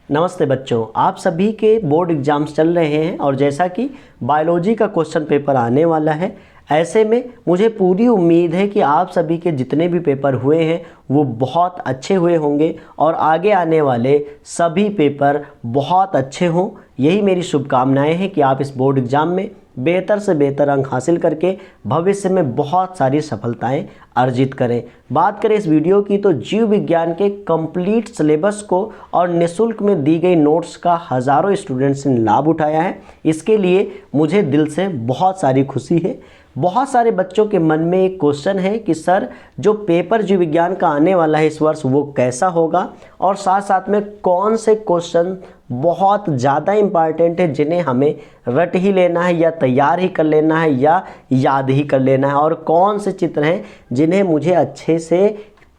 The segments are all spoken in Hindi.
नमस्ते बच्चों, आप सभी के बोर्ड एग्जाम्स चल रहे हैं और जैसा कि बायोलॉजी का क्वेश्चन पेपर आने वाला है, ऐसे में मुझे पूरी उम्मीद है कि आप सभी के जितने भी पेपर हुए हैं वो बहुत अच्छे हुए होंगे और आगे आने वाले सभी पेपर बहुत अच्छे हों। यही मेरी शुभकामनाएं हैं कि आप इस बोर्ड एग्ज़ाम में बेहतर से बेहतर अंक हासिल करके भविष्य में बहुत सारी सफलताएं अर्जित करें। बात करें इस वीडियो की तो जीव विज्ञान के कंप्लीट सिलेबस को और निःशुल्क में दी गई नोट्स का हज़ारों स्टूडेंट्स ने लाभ उठाया है। इसके लिए मुझे दिल से बहुत सारी खुशी है। बहुत सारे बच्चों के मन में एक क्वेश्चन है कि सर, जो पेपर जीव विज्ञान का आने वाला है इस वर्ष वो कैसा होगा और साथ साथ में कौन से क्वेश्चन बहुत ज़्यादा इम्पॉर्टेंट है जिन्हें हमें रट ही लेना है या तैयार ही कर लेना है या याद ही कर लेना है, और कौन से चित्र हैं जिन्हें मुझे अच्छे से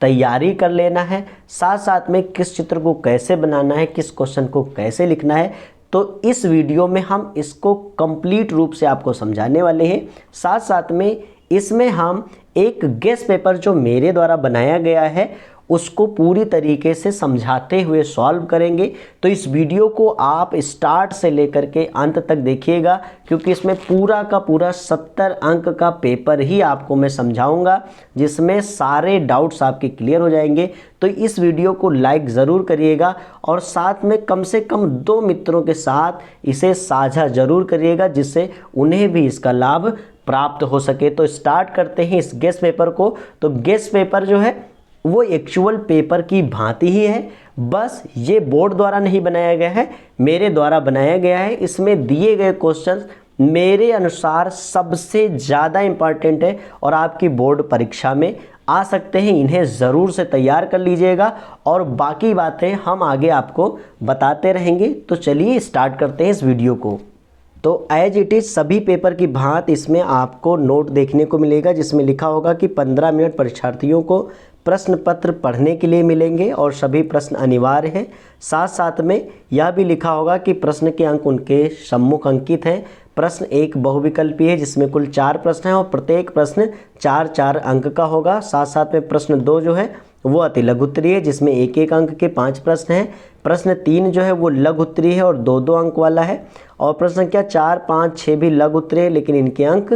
तैयारी कर लेना है, साथ साथ में किस चित्र को कैसे बनाना है, किस क्वेश्चन को कैसे लिखना है। तो इस वीडियो में हम इसको कंप्लीट रूप से आपको समझाने वाले हैं। साथ साथ में इसमें हम एक गेस पेपर जो मेरे द्वारा बनाया गया है उसको पूरी तरीके से समझाते हुए सॉल्व करेंगे। तो इस वीडियो को आप स्टार्ट से लेकर के अंत तक देखिएगा, क्योंकि इसमें पूरा का पूरा 70 अंक का पेपर ही आपको मैं समझाऊंगा, जिसमें सारे डाउट्स आपके क्लियर हो जाएंगे। तो इस वीडियो को लाइक ज़रूर करिएगा और साथ में कम से कम 2 मित्रों के साथ इसे साझा ज़रूर करिएगा, जिससे उन्हें भी इसका लाभ प्राप्त हो सके। तो स्टार्ट करते हैं इस गेस पेपर को। तो गेस पेपर जो है वो एक्चुअल पेपर की भांति ही है, बस ये बोर्ड द्वारा नहीं बनाया गया है, मेरे द्वारा बनाया गया है। इसमें दिए गए क्वेश्चंस मेरे अनुसार सबसे ज़्यादा इम्पॉर्टेंट है और आपकी बोर्ड परीक्षा में आ सकते हैं। इन्हें ज़रूर से तैयार कर लीजिएगा और बाकी बातें हम आगे आपको बताते रहेंगे। तो चलिए स्टार्ट करते हैं इस वीडियो को। तो एज इट इज़ सभी पेपर की भांति इसमें आपको नोट देखने को मिलेगा, जिसमें लिखा होगा कि 15 मिनट परीक्षार्थियों को प्रश्न पत्र पढ़ने के लिए मिलेंगे और सभी प्रश्न अनिवार्य हैं। साथ साथ में यह भी लिखा होगा कि प्रश्न के अंक उनके सम्मुख अंकित हैं। प्रश्न एक बहुविकल्पी है जिसमें कुल 4 प्रश्न हैं और प्रत्येक प्रश्न 4-4 अंक का होगा। साथ साथ में प्रश्न 2 जो है वो अति लघु उत्तरीय है, जिसमें 1-1 अंक के 5 प्रश्न हैं। प्रश्न 3 जो है वो लघु उत्तरीय है और 2-2 अंक वाला है। और प्रश्न संख्या 4, 5, 6 भी लघु उत्तरीय है, लेकिन इनके अंक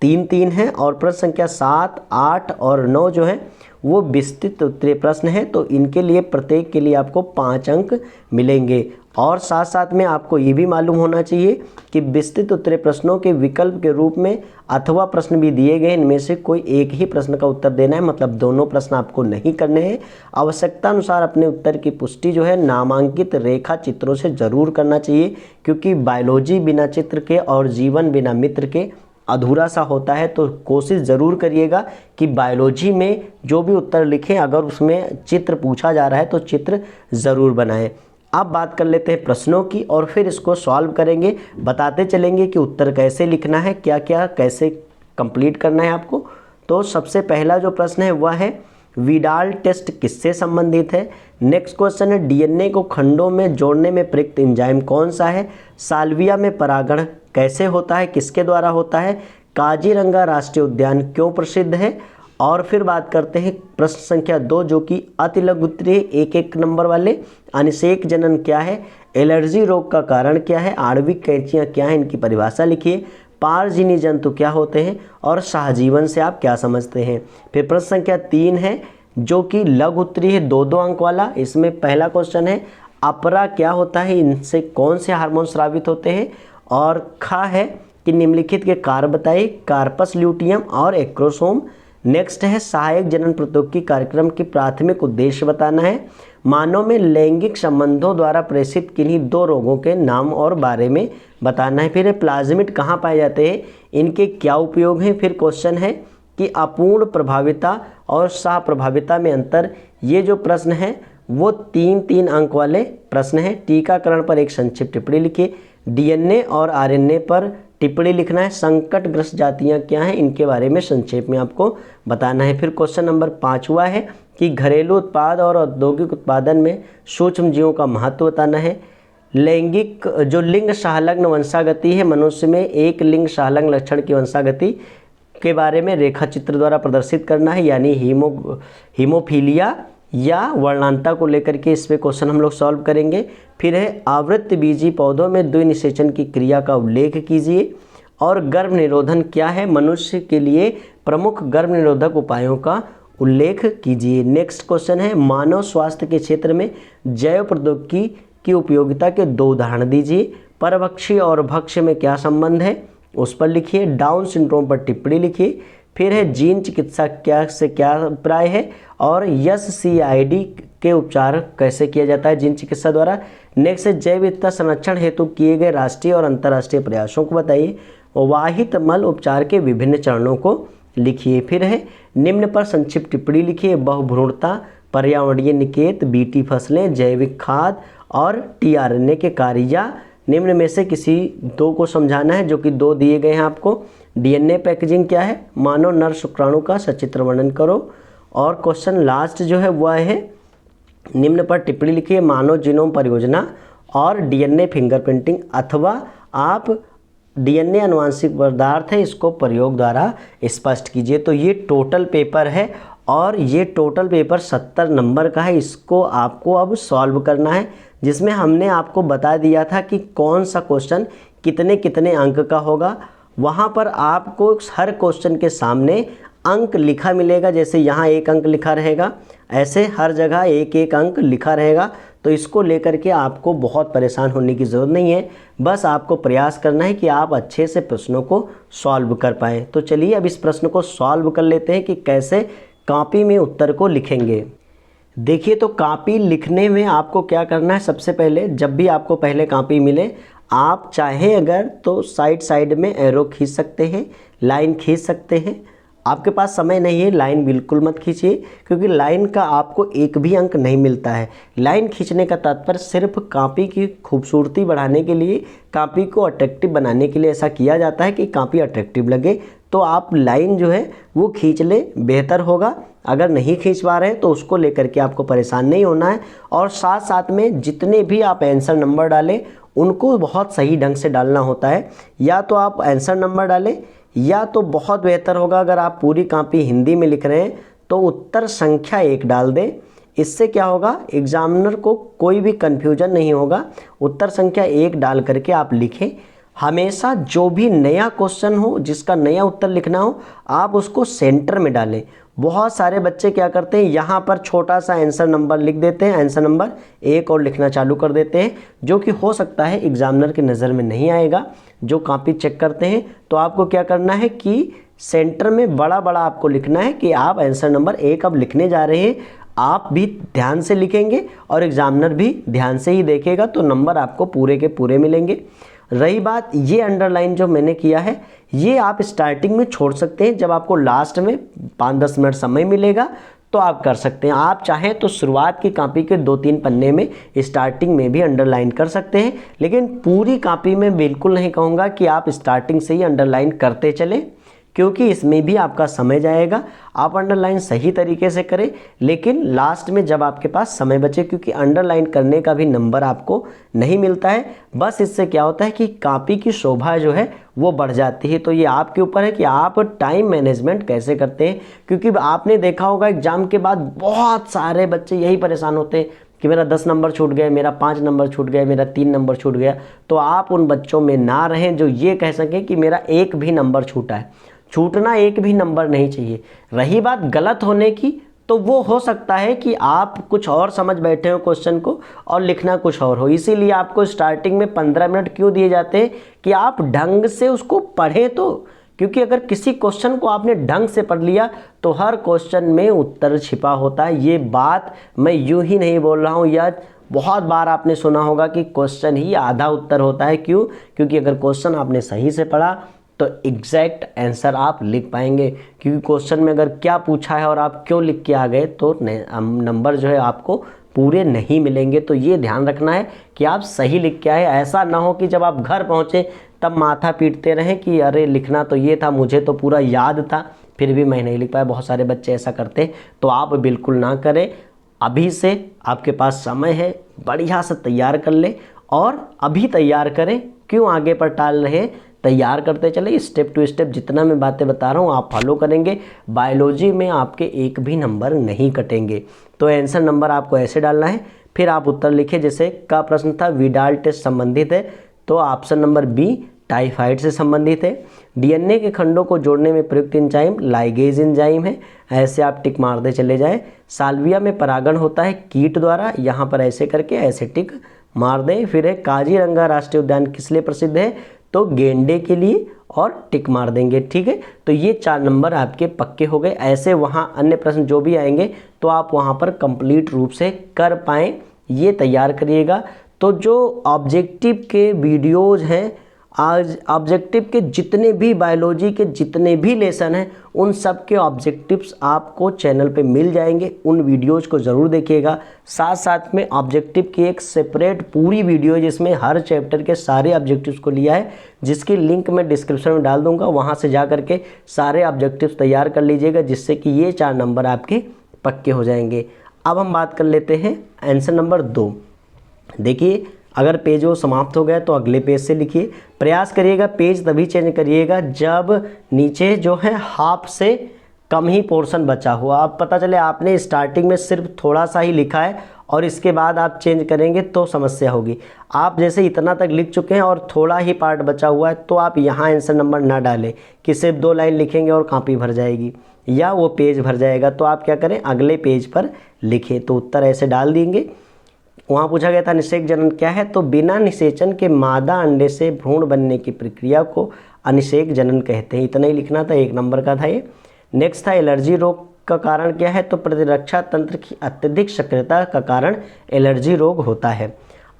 3-3 हैं। और प्रश्न संख्या 7, 8 और 9 जो है वो विस्तृत उत्तरीय प्रश्न है, तो इनके लिए प्रत्येक के लिए आपको 5 अंक मिलेंगे। और साथ साथ में आपको ये भी मालूम होना चाहिए कि विस्तृत उत्तरीय प्रश्नों के विकल्प के रूप में अथवा प्रश्न भी दिए गए, इनमें से कोई एक ही प्रश्न का उत्तर देना है, मतलब दोनों प्रश्न आपको नहीं करने हैं। आवश्यकता अनुसार अपने उत्तर की पुष्टि जो है नामांकित रेखा चित्रों से ज़रूर करना चाहिए, क्योंकि बायोलॉजी बिना चित्र के और जीवन बिना मित्र के अधूरा सा होता है। तो कोशिश ज़रूर करिएगा कि बायोलॉजी में जो भी उत्तर लिखें, अगर उसमें चित्र पूछा जा रहा है तो चित्र ज़रूर बनाएं। अब बात कर लेते हैं प्रश्नों की और फिर इसको सॉल्व करेंगे, बताते चलेंगे कि उत्तर कैसे लिखना है, क्या क्या कैसे कंप्लीट करना है आपको। तो सबसे पहला जो प्रश्न है वह है विडाल टेस्ट किससे संबंधित है। नेक्स्ट क्वेश्चन है डीएनए को खंडों में जोड़ने में प्रयुक्त एंजाइम कौन सा है। साल्विया में परागण कैसे होता है, किसके द्वारा होता है। काजीरंगा राष्ट्रीय उद्यान क्यों प्रसिद्ध है। और फिर बात करते हैं प्रश्न संख्या 2 जो कि अति लघु उत्तरीय 1-1 नंबर वाले। अनिषेक जनन क्या है, एलर्जी रोग का कारण क्या है, आणविक कैंचियाँ क्या हैं, इनकी परिभाषा लिखिए। पारजीवी जंतु क्या होते हैं और सहजीवन से आप क्या समझते हैं। फिर प्रश्न संख्या 3 है जो कि लघु उत्तरीय है 2-2 अंक वाला। इसमें पहला क्वेश्चन है अपरा क्या होता है, इनसे कौन से हार्मोन स्रावित होते हैं। और खा है कि निम्नलिखित के कार्य बताइए, कार्पस ल्यूटियम और एक्रोसोम। नेक्स्ट है सहायक जनन प्रौद्योगिकी कार्यक्रम की प्राथमिक उद्देश्य बताना है। मानव में लैंगिक संबंधों द्वारा प्रेषित किन्हीं 2 रोगों के नाम और बारे में बताना है। फिर प्लाज्मिड कहाँ पाए जाते हैं, इनके क्या उपयोग हैं। फिर क्वेश्चन है कि अपूर्ण प्रभाविता और सहप्रभाविता में अंतर। ये जो प्रश्न है वो 3-3 अंक वाले प्रश्न हैं। टीकाकरण पर एक संक्षिप्त टिप्पणी लिखिए। डीएनए और आरएनए पर टिप्पणी लिखना है। संकटग्रस्त जातियां क्या हैं, इनके बारे में संक्षेप में आपको बताना है। फिर क्वेश्चन नंबर 5 हुआ है कि घरेलू उत्पाद और औद्योगिक उत्पादन में सूक्ष्म जीवों का महत्व बताना है। लैंगिक जो लिंग सहलग्न वंशागति है, मनुष्य में एक लिंग सहलग्न लक्षण की वंशागति के बारे में रेखा चित्र द्वारा प्रदर्शित करना है, यानी हीमोफीलिया या वर्णांता को लेकर के इस पे क्वेश्चन हम लोग सॉल्व करेंगे। फिर है आवृत्तबीजी पौधों में द्विनिषेचन की क्रिया का उल्लेख कीजिए। और गर्भ निरोधन क्या है, मनुष्य के लिए प्रमुख गर्भ निरोधक उपायों का उल्लेख कीजिए। नेक्स्ट क्वेश्चन है मानव स्वास्थ्य के क्षेत्र में जैव प्रौद्योगिकी की उपयोगिता के 2 उदाहरण दीजिए। परभक्षी और भक्ष्य में क्या संबंध है, उस पर लिखिए। डाउन सिंड्रोम पर टिप्पणी लिखिए। फिर है जीन चिकित्सा क्या से क्या अभिप्राय है, और SCID के उपचार कैसे किया जाता है जीन चिकित्सा द्वारा। नेक्स्ट है जैव विविधता संरक्षण हेतु किए गए राष्ट्रीय और अंतर्राष्ट्रीय प्रयासों को बताइए। वाहित मल उपचार के विभिन्न चरणों को लिखिए। फिर है निम्न पर संक्षिप्त टिप्पणी लिखिए। बहुभ्रूणता, पर्यावरणीय निकेत, बीटी फसलें, जैविक खाद और tRNA के कार्य, या निम्न में से किसी 2 को समझाना है, जो कि 2 दिए गए हैं आपको। DNA पैकेजिंग क्या है, मानव नर शुक्राणु का सचित्र वर्णन करो। और क्वेश्चन लास्ट जो है वह है निम्न पर टिप्पणी लिखिए। मानव जीनोम परियोजना और DNA फिंगरप्रिंटिंग, अथवा आप DNA अनुवांशिक पदार्थ है, इसको प्रयोग द्वारा स्पष्ट कीजिए। तो ये टोटल पेपर है और ये टोटल पेपर 70 नंबर का है। इसको आपको अब सॉल्व करना है, जिसमें हमने आपको बता दिया था कि कौन सा क्वेश्चन कितने कितने अंक का होगा। वहाँ पर आपको हर क्वेश्चन के सामने अंक लिखा मिलेगा। जैसे यहाँ 1 अंक लिखा रहेगा, ऐसे हर जगह 1-1 अंक लिखा रहेगा। तो इसको लेकर के आपको बहुत परेशान होने की ज़रूरत नहीं है, बस आपको प्रयास करना है कि आप अच्छे से प्रश्नों को सॉल्व कर पाएँ। तो चलिए अब इस प्रश्न को सॉल्व कर लेते हैं कि कैसे कॉपी में उत्तर को लिखेंगे। देखिए, तो कॉपी लिखने में आपको क्या करना है, सबसे पहले जब भी आपको पहले कॉपी मिले, आप चाहे अगर तो साइड में एरो खींच सकते हैं, लाइन खींच सकते हैं। आपके पास समय नहीं है, लाइन बिल्कुल मत खींचिए, क्योंकि लाइन का आपको 1 भी अंक नहीं मिलता है। लाइन खींचने का तात्पर्य सिर्फ कॉपी की खूबसूरती बढ़ाने के लिए, कॉपी को अट्रैक्टिव बनाने के लिए ऐसा किया जाता है कि कॉपी अट्रैक्टिव लगे। तो आप लाइन जो है वो खींच ले, बेहतर होगा। अगर नहीं खींच पा रहे हैं तो उसको लेकर के आपको परेशान नहीं होना है। और साथ साथ में जितने भी आप आंसर नंबर डालें उनको बहुत सही ढंग से डालना होता है। या तो आप आंसर नंबर डालें, या तो बहुत बेहतर होगा अगर आप पूरी कॉपी हिंदी में लिख रहे हैं तो उत्तर संख्या 1 डाल दें। इससे क्या होगा, एग्जामिनर को कोई भी कन्फ्यूजन नहीं होगा। उत्तर संख्या 1 डाल करके आप लिखें। हमेशा जो भी नया क्वेश्चन हो, जिसका नया उत्तर लिखना हो, आप उसको सेंटर में डालें। बहुत सारे बच्चे क्या करते हैं, यहाँ पर छोटा सा आंसर नंबर लिख देते हैं, आंसर नंबर 1 और लिखना चालू कर देते हैं, जो कि हो सकता है एग्जामिनर की नज़र में नहीं आएगा जो कॉपी चेक करते हैं। तो आपको क्या करना है कि सेंटर में बड़ा बड़ा आपको लिखना है कि आप आंसर नंबर 1 अब लिखने जा रहे हैं। आप भी ध्यान से लिखेंगे और एग्जामिनर भी ध्यान से ही देखेगा, तो नंबर आपको पूरे के पूरे मिलेंगे। रही बात ये अंडरलाइन जो मैंने किया है, ये आप स्टार्टिंग में छोड़ सकते हैं। जब आपको लास्ट में 5-10 मिनट समय मिलेगा तो आप कर सकते हैं। आप चाहें तो शुरुआत की कॉपी के 2-3 पन्ने में स्टार्टिंग में भी अंडरलाइन कर सकते हैं, लेकिन पूरी कॉपी में बिल्कुल नहीं कहूँगा कि आप स्टार्टिंग से ही अंडरलाइन करते चलें, क्योंकि इसमें भी आपका समय जाएगा। आप अंडरलाइन सही तरीके से करें, लेकिन लास्ट में जब आपके पास समय बचे, क्योंकि अंडरलाइन करने का भी नंबर आपको नहीं मिलता है। बस इससे क्या होता है कि कॉपी की शोभा जो है वो बढ़ जाती है। तो ये आपके ऊपर है कि आप टाइम मैनेजमेंट कैसे करते हैं, क्योंकि आपने देखा होगा एग्जाम के बाद बहुत सारे बच्चे यही परेशान होते हैं कि मेरा 10 नंबर छूट गए, मेरा 5 नंबर छूट गए, मेरा 3 नंबर छूट गया। तो आप उन बच्चों में ना रहें जो ये कह सकें कि मेरा 1 भी नंबर छूटा है। छूटना 1 भी नंबर नहीं चाहिए। रही बात गलत होने की, तो वो हो सकता है कि आप कुछ और समझ बैठे हो क्वेश्चन को और लिखना कुछ और हो। इसीलिए आपको स्टार्टिंग में 15 मिनट क्यों दिए जाते हैं कि आप ढंग से उसको पढ़ें। तो क्योंकि अगर किसी क्वेश्चन को आपने ढंग से पढ़ लिया तो हर क्वेश्चन में उत्तर छिपा होता है। ये बात मैं यूं ही नहीं बोल रहा हूँ, या बहुत बार आपने सुना होगा कि क्वेश्चन ही आधा उत्तर होता है। क्यों? क्योंकि अगर क्वेश्चन आपने सही से पढ़ा तो एग्जैक्ट आंसर आप लिख पाएंगे। क्योंकि क्वेश्चन में अगर क्या पूछा है और आप क्यों लिख के आ गए तो नंबर जो है आपको पूरे नहीं मिलेंगे। तो ये ध्यान रखना है कि आप सही लिख के आए। ऐसा ना हो कि जब आप घर पहुँचे तब माथा पीटते रहें कि अरे लिखना तो ये था, मुझे तो पूरा याद था, फिर भी मैं नहीं लिख पाया। बहुत सारे बच्चे ऐसा करते हैं, तो आप बिल्कुल ना करें। अभी से आपके पास समय है, बढ़िया से तैयार कर ले और अभी तैयार करें। क्यों आगे पर टाल रहे हैं? तैयार करते चले। स्टेप टू स्टेप जितना मैं बातें बता रहा हूँ आप फॉलो करेंगे, बायोलॉजी में आपके एक भी नंबर नहीं कटेंगे। तो आंसर नंबर आपको ऐसे डालना है, फिर आप उत्तर लिखिए। जैसे का प्रश्न था विडाल टेस्ट संबंधित है, तो ऑप्शन नंबर बी टाइफाइड से संबंधित है। डीएनए के खंडों को जोड़ने में प्रयुक्त एंजाइम लाइगेज एंजाइम है, ऐसे आप टिक मारते चले जाएं। साल्विया में परागण होता है कीट द्वारा, यहाँ पर ऐसे करके ऐसे टिक मार दें। फिर है काजीरंगा राष्ट्रीय उद्यान किस लिए प्रसिद्ध है, तो गेंडे के लिए, और टिक मार देंगे। ठीक है, तो ये 4 नंबर आपके पक्के हो गए। ऐसे वहाँ अन्य प्रश्न जो भी आएंगे तो आप वहाँ पर कंप्लीट रूप से कर पाएँ, ये तैयार करिएगा। तो जो ऑब्जेक्टिव के वीडियोज़ हैं, आज ऑब्जेक्टिव के जितने भी बायोलॉजी के जितने भी लेसन हैं उन सब के ऑब्जेक्टिव्स आपको चैनल पे मिल जाएंगे, उन वीडियोज़ को ज़रूर देखिएगा। साथ साथ में ऑब्जेक्टिव की एक सेपरेट पूरी वीडियो जिसमें हर चैप्टर के सारे ऑब्जेक्टिव्स को लिया है, जिसकी लिंक मैं डिस्क्रिप्शन में डाल दूँगा, वहाँ से जा करके सारे ऑब्जेक्टिव्स तैयार कर लीजिएगा, जिससे कि ये 4 नंबर आपके पक्के हो जाएंगे। अब हम बात कर लेते हैं आंसर नंबर 2। देखिए, अगर पेज वो समाप्त हो गया तो अगले पेज से लिखिए। प्रयास करिएगा पेज तभी चेंज करिएगा जब नीचे जो है हाफ से कम ही पोर्शन बचा हुआ। अब पता चले आपने स्टार्टिंग में सिर्फ थोड़ा सा ही लिखा है और इसके बाद आप चेंज करेंगे तो समस्या होगी। आप जैसे इतना तक लिख चुके हैं और थोड़ा ही पार्ट बचा हुआ है, तो आप यहाँ आंसर नंबर ना डालें कि सिर्फ 2 लाइन लिखेंगे और कॉपी भर जाएगी या वो पेज भर जाएगा। तो आप क्या करें, अगले पेज पर लिखें। तो उत्तर ऐसे डाल देंगे। वहाँ पूछा गया था निषेक जनन क्या है, तो बिना निषेचन के मादा अंडे से भ्रूण बनने की प्रक्रिया को अनिषेक जनन कहते हैं। इतना ही लिखना था, 1 नंबर का था ये। नेक्स्ट था एलर्जी रोग का कारण क्या है, तो प्रतिरक्षा तंत्र की अत्यधिक सक्रियता का कारण एलर्जी रोग होता है।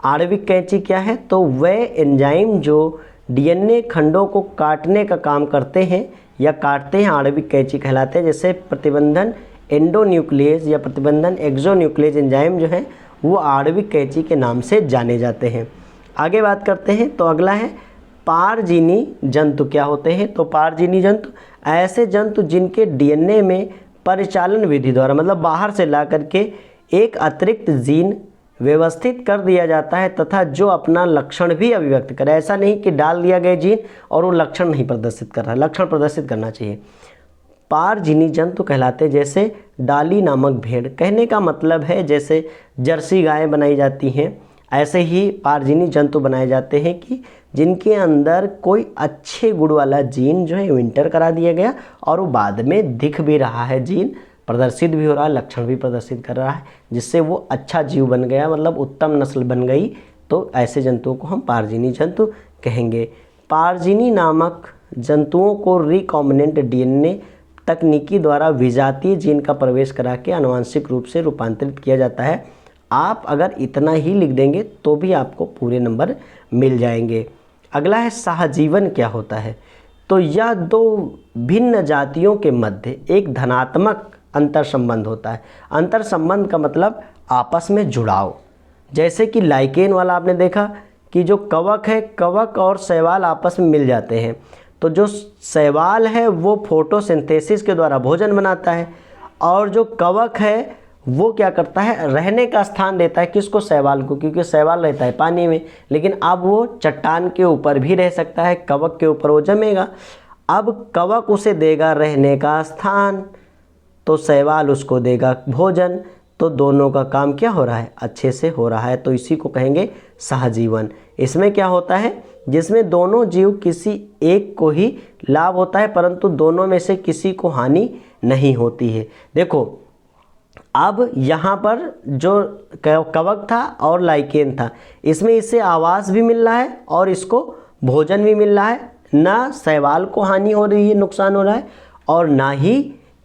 आणविक कैंची क्या है, तो वह एंजाइम जो डीएनए खंडों को काटने का काम करते हैं या काटते हैं आणविक कैंची कहलाते हैं। जैसे प्रतिबंधन एंडोन्यूक्लियस या प्रतिबंधन एक्सोन्यूक्लियस एंजाइम जो है वो आणविक कैंची के नाम से जाने जाते हैं। आगे बात करते हैं, तो अगला है पारजीनी जंतु क्या होते हैं, तो पारजीनी जंतु ऐसे जंतु जिनके डीएनए में परिचालन विधि द्वारा, मतलब बाहर से ला करके एक अतिरिक्त जीन व्यवस्थित कर दिया जाता है तथा जो अपना लक्षण भी अभिव्यक्त करे। ऐसा नहीं कि डाल दिया गया जीन और वो लक्षण नहीं प्रदर्शित कर रहा, लक्षण प्रदर्शित करना चाहिए। पारजीनी जंतु कहलाते, जैसे डाली नामक भेड़। कहने का मतलब है जैसे जर्सी गायें बनाई जाती हैं, ऐसे ही पारजीनी जंतु बनाए जाते हैं कि जिनके अंदर कोई अच्छे गुण वाला जीन जो है विंटर करा दिया गया और वो बाद में दिख भी रहा है, जीन प्रदर्शित भी हो रहा है, लक्षण भी प्रदर्शित कर रहा है, जिससे वो अच्छा जीव बन गया, मतलब उत्तम नस्ल बन गई। तो ऐसे जंतुओं को हम पारजीनी जंतु कहेंगे। पारजीनी नामक जंतुओं को रिकॉम्बिनेंट डीएनए तकनीकी द्वारा विजातीय जीन का प्रवेश करा के आनुवांशिक रूप से रूपांतरित किया जाता है। आप अगर इतना ही लिख देंगे तो भी आपको पूरे नंबर मिल जाएंगे। अगला है सहजीवन क्या होता है, तो यह 2 भिन्न जातियों के मध्य एक धनात्मक अंतर संबंध होता है। अंतर संबंध का मतलब आपस में जुड़ाव। जैसे कि लाइकेन वाला आपने देखा कि जो कवक है, कवक और शैवाल आपस में मिल जाते हैं, तो जो शैवाल है वो फोटोसिंथेसिस के द्वारा भोजन बनाता है और जो कवक है वो क्या करता है, रहने का स्थान देता है किसको, शैवाल को, क्योंकि शैवाल रहता है पानी में, लेकिन अब वो चट्टान के ऊपर भी रह सकता है, कवक के ऊपर वो जमेगा। अब कवक उसे देगा रहने का स्थान, तो शैवाल उसको देगा भोजन, तो दोनों का काम क्या हो रहा है, अच्छे से हो रहा है। तो इसी को कहेंगे सहजीवन। इसमें क्या होता है, जिसमें दोनों जीव किसी एक को ही लाभ होता है परंतु दोनों में से किसी को हानि नहीं होती है। देखो अब यहाँ पर जो कवक था और लाइकेन था, इसमें इससे आवास भी मिल रहा है और इसको भोजन भी मिल रहा है। ना शैवाल को हानि हो रही है, नुकसान हो रहा है, और ना ही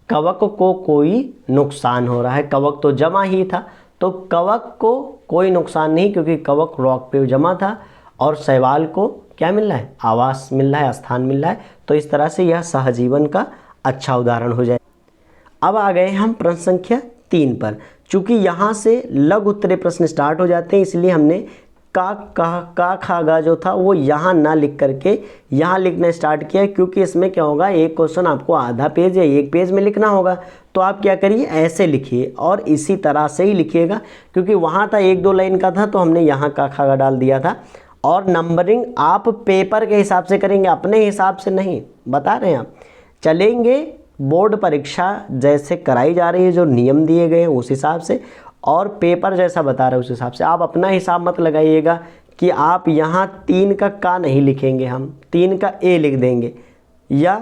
कवक को कोई नुकसान हो रहा है। कवक तो जमा ही था, तो कवक को कोई नुकसान नहीं क्योंकि कवक रॉक पे जमा था, और शैवाल को क्या मिल रहा है, आवास मिल रहा है, स्थान मिल रहा है। तो इस तरह से यह सहजीवन का अच्छा उदाहरण हो जाए। अब आ गए हम प्रश्न संख्या 3 पर। चूँकि यहाँ से लघु उत्तरीय प्रश्न स्टार्ट हो जाते हैं, इसलिए हमने का खा गा जो था वो यहाँ ना लिख करके यहाँ लिखना स्टार्ट किया, क्योंकि इसमें क्या होगा, एक क्वेश्चन आपको आधा पेज या 1 पेज में लिखना होगा। तो आप क्या करिए, ऐसे लिखिए और इसी तरह से ही लिखिएगा, क्योंकि वहाँ था 1-2 लाइन का था तो हमने यहाँ का खा गा डाल दिया था, और नंबरिंग आप पेपर के हिसाब से करेंगे, अपने हिसाब से नहीं, बता रहे हैं आप। चलेंगे बोर्ड परीक्षा जैसे कराई जा रही है, जो नियम दिए गए हैं उस हिसाब से, और पेपर जैसा बता रहे हैं उस हिसाब से। आप अपना हिसाब मत लगाइएगा कि आप यहाँ 3 का नहीं लिखेंगे, हम 3 का ए लिख देंगे या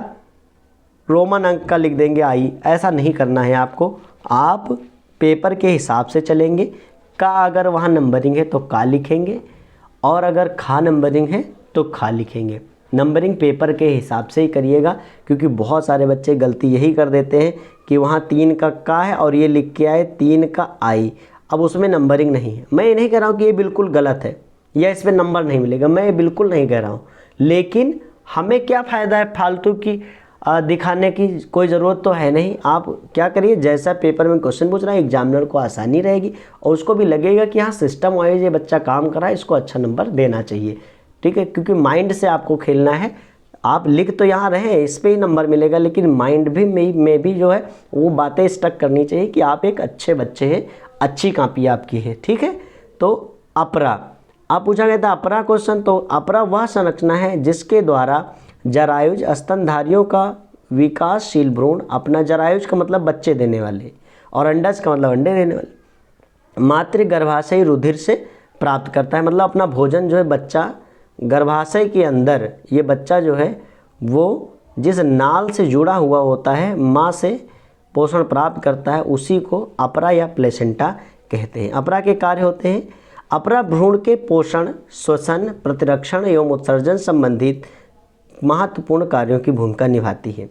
रोमन अंक का लिख देंगे आई, ऐसा नहीं करना है आपको। आप पेपर के हिसाब से चलेंगे। का अगर वहाँ नंबरिंग है तो का लिखेंगे, और अगर खा नंबरिंग है तो खा लिखेंगे। नंबरिंग पेपर के हिसाब से ही करिएगा, क्योंकि बहुत सारे बच्चे गलती यही कर देते हैं कि वहाँ 3 का है और ये लिख के आए 3 का आई, अब उसमें नंबरिंग नहीं है। मैं ये नहीं कह रहा हूँ कि ये बिल्कुल गलत है या इस पर नंबर नहीं मिलेगा, मैं ये बिल्कुल नहीं कह रहा हूँ, लेकिन हमें क्या फ़ायदा है फालतू की दिखाने की, कोई ज़रूरत तो है नहीं। आप क्या करिए, जैसा पेपर में क्वेश्चन पूछ रहा है एग्जामिनर को आसानी रहेगी और उसको भी लगेगा कि हाँ सिस्टम वाइज ये बच्चा काम कर रहा है, इसको अच्छा नंबर देना चाहिए, ठीक है। क्योंकि माइंड से आपको खेलना है। आप लिख तो यहाँ रहे, इस पे ही नंबर मिलेगा, लेकिन माइंड भी में भी जो है वो बातें स्टक करनी चाहिए कि आप एक अच्छे बच्चे हैं, अच्छी कॉपी आपकी है, ठीक है। तो अपरा, आप पूछा गया था अपरा क्वेश्चन, तो अपरा वह संरचना है जिसके द्वारा जरायुज स्तनधारियों का विकासशील भ्रूण अपना, जरायुज का मतलब बच्चे देने वाले और अंडज का मतलब अंडे देने वाले, मातृ गर्भाशय रुधिर से प्राप्त करता है। मतलब अपना भोजन जो है बच्चा गर्भाशय के अंदर, ये बच्चा जो है वो जिस नाल से जुड़ा हुआ होता है, माँ से पोषण प्राप्त करता है, उसी को अपरा या प्लेसेंटा कहते हैं। अपरा के कार्य होते हैं, अपरा भ्रूण के पोषण, श्वसन, प्रतिरक्षण एवं उत्सर्जन संबंधित महत्वपूर्ण कार्यों की भूमिका निभाती है।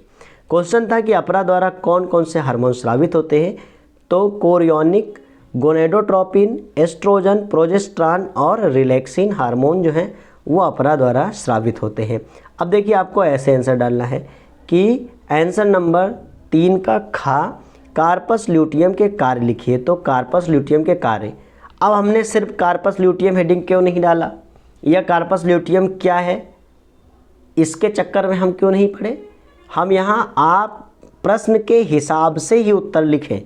क्वेश्चन था कि अपरा द्वारा कौन कौन से हार्मोन स्रावित होते हैं, तो कोरियोनिक, गोनेडोट्रोपिन, एस्ट्रोजन, प्रोजेस्टेरॉन और रिलैक्सिन हार्मोन जो हैं वो अपरा द्वारा स्रावित होते हैं। अब देखिए आपको ऐसे आंसर डालना है कि आंसर नंबर 3 का खा, कार्पस ल्यूटियम के कार्य लिखिए। तो कार्पस ल्यूटियम के कार्य, अब हमने सिर्फ कार्पस ल्यूटियम हेडिंग क्यों नहीं डाला, या कार्पस ल्यूटियम क्या है इसके चक्कर में हम क्यों नहीं पढ़े। हम यहाँ आप प्रश्न के हिसाब से ही उत्तर लिखें।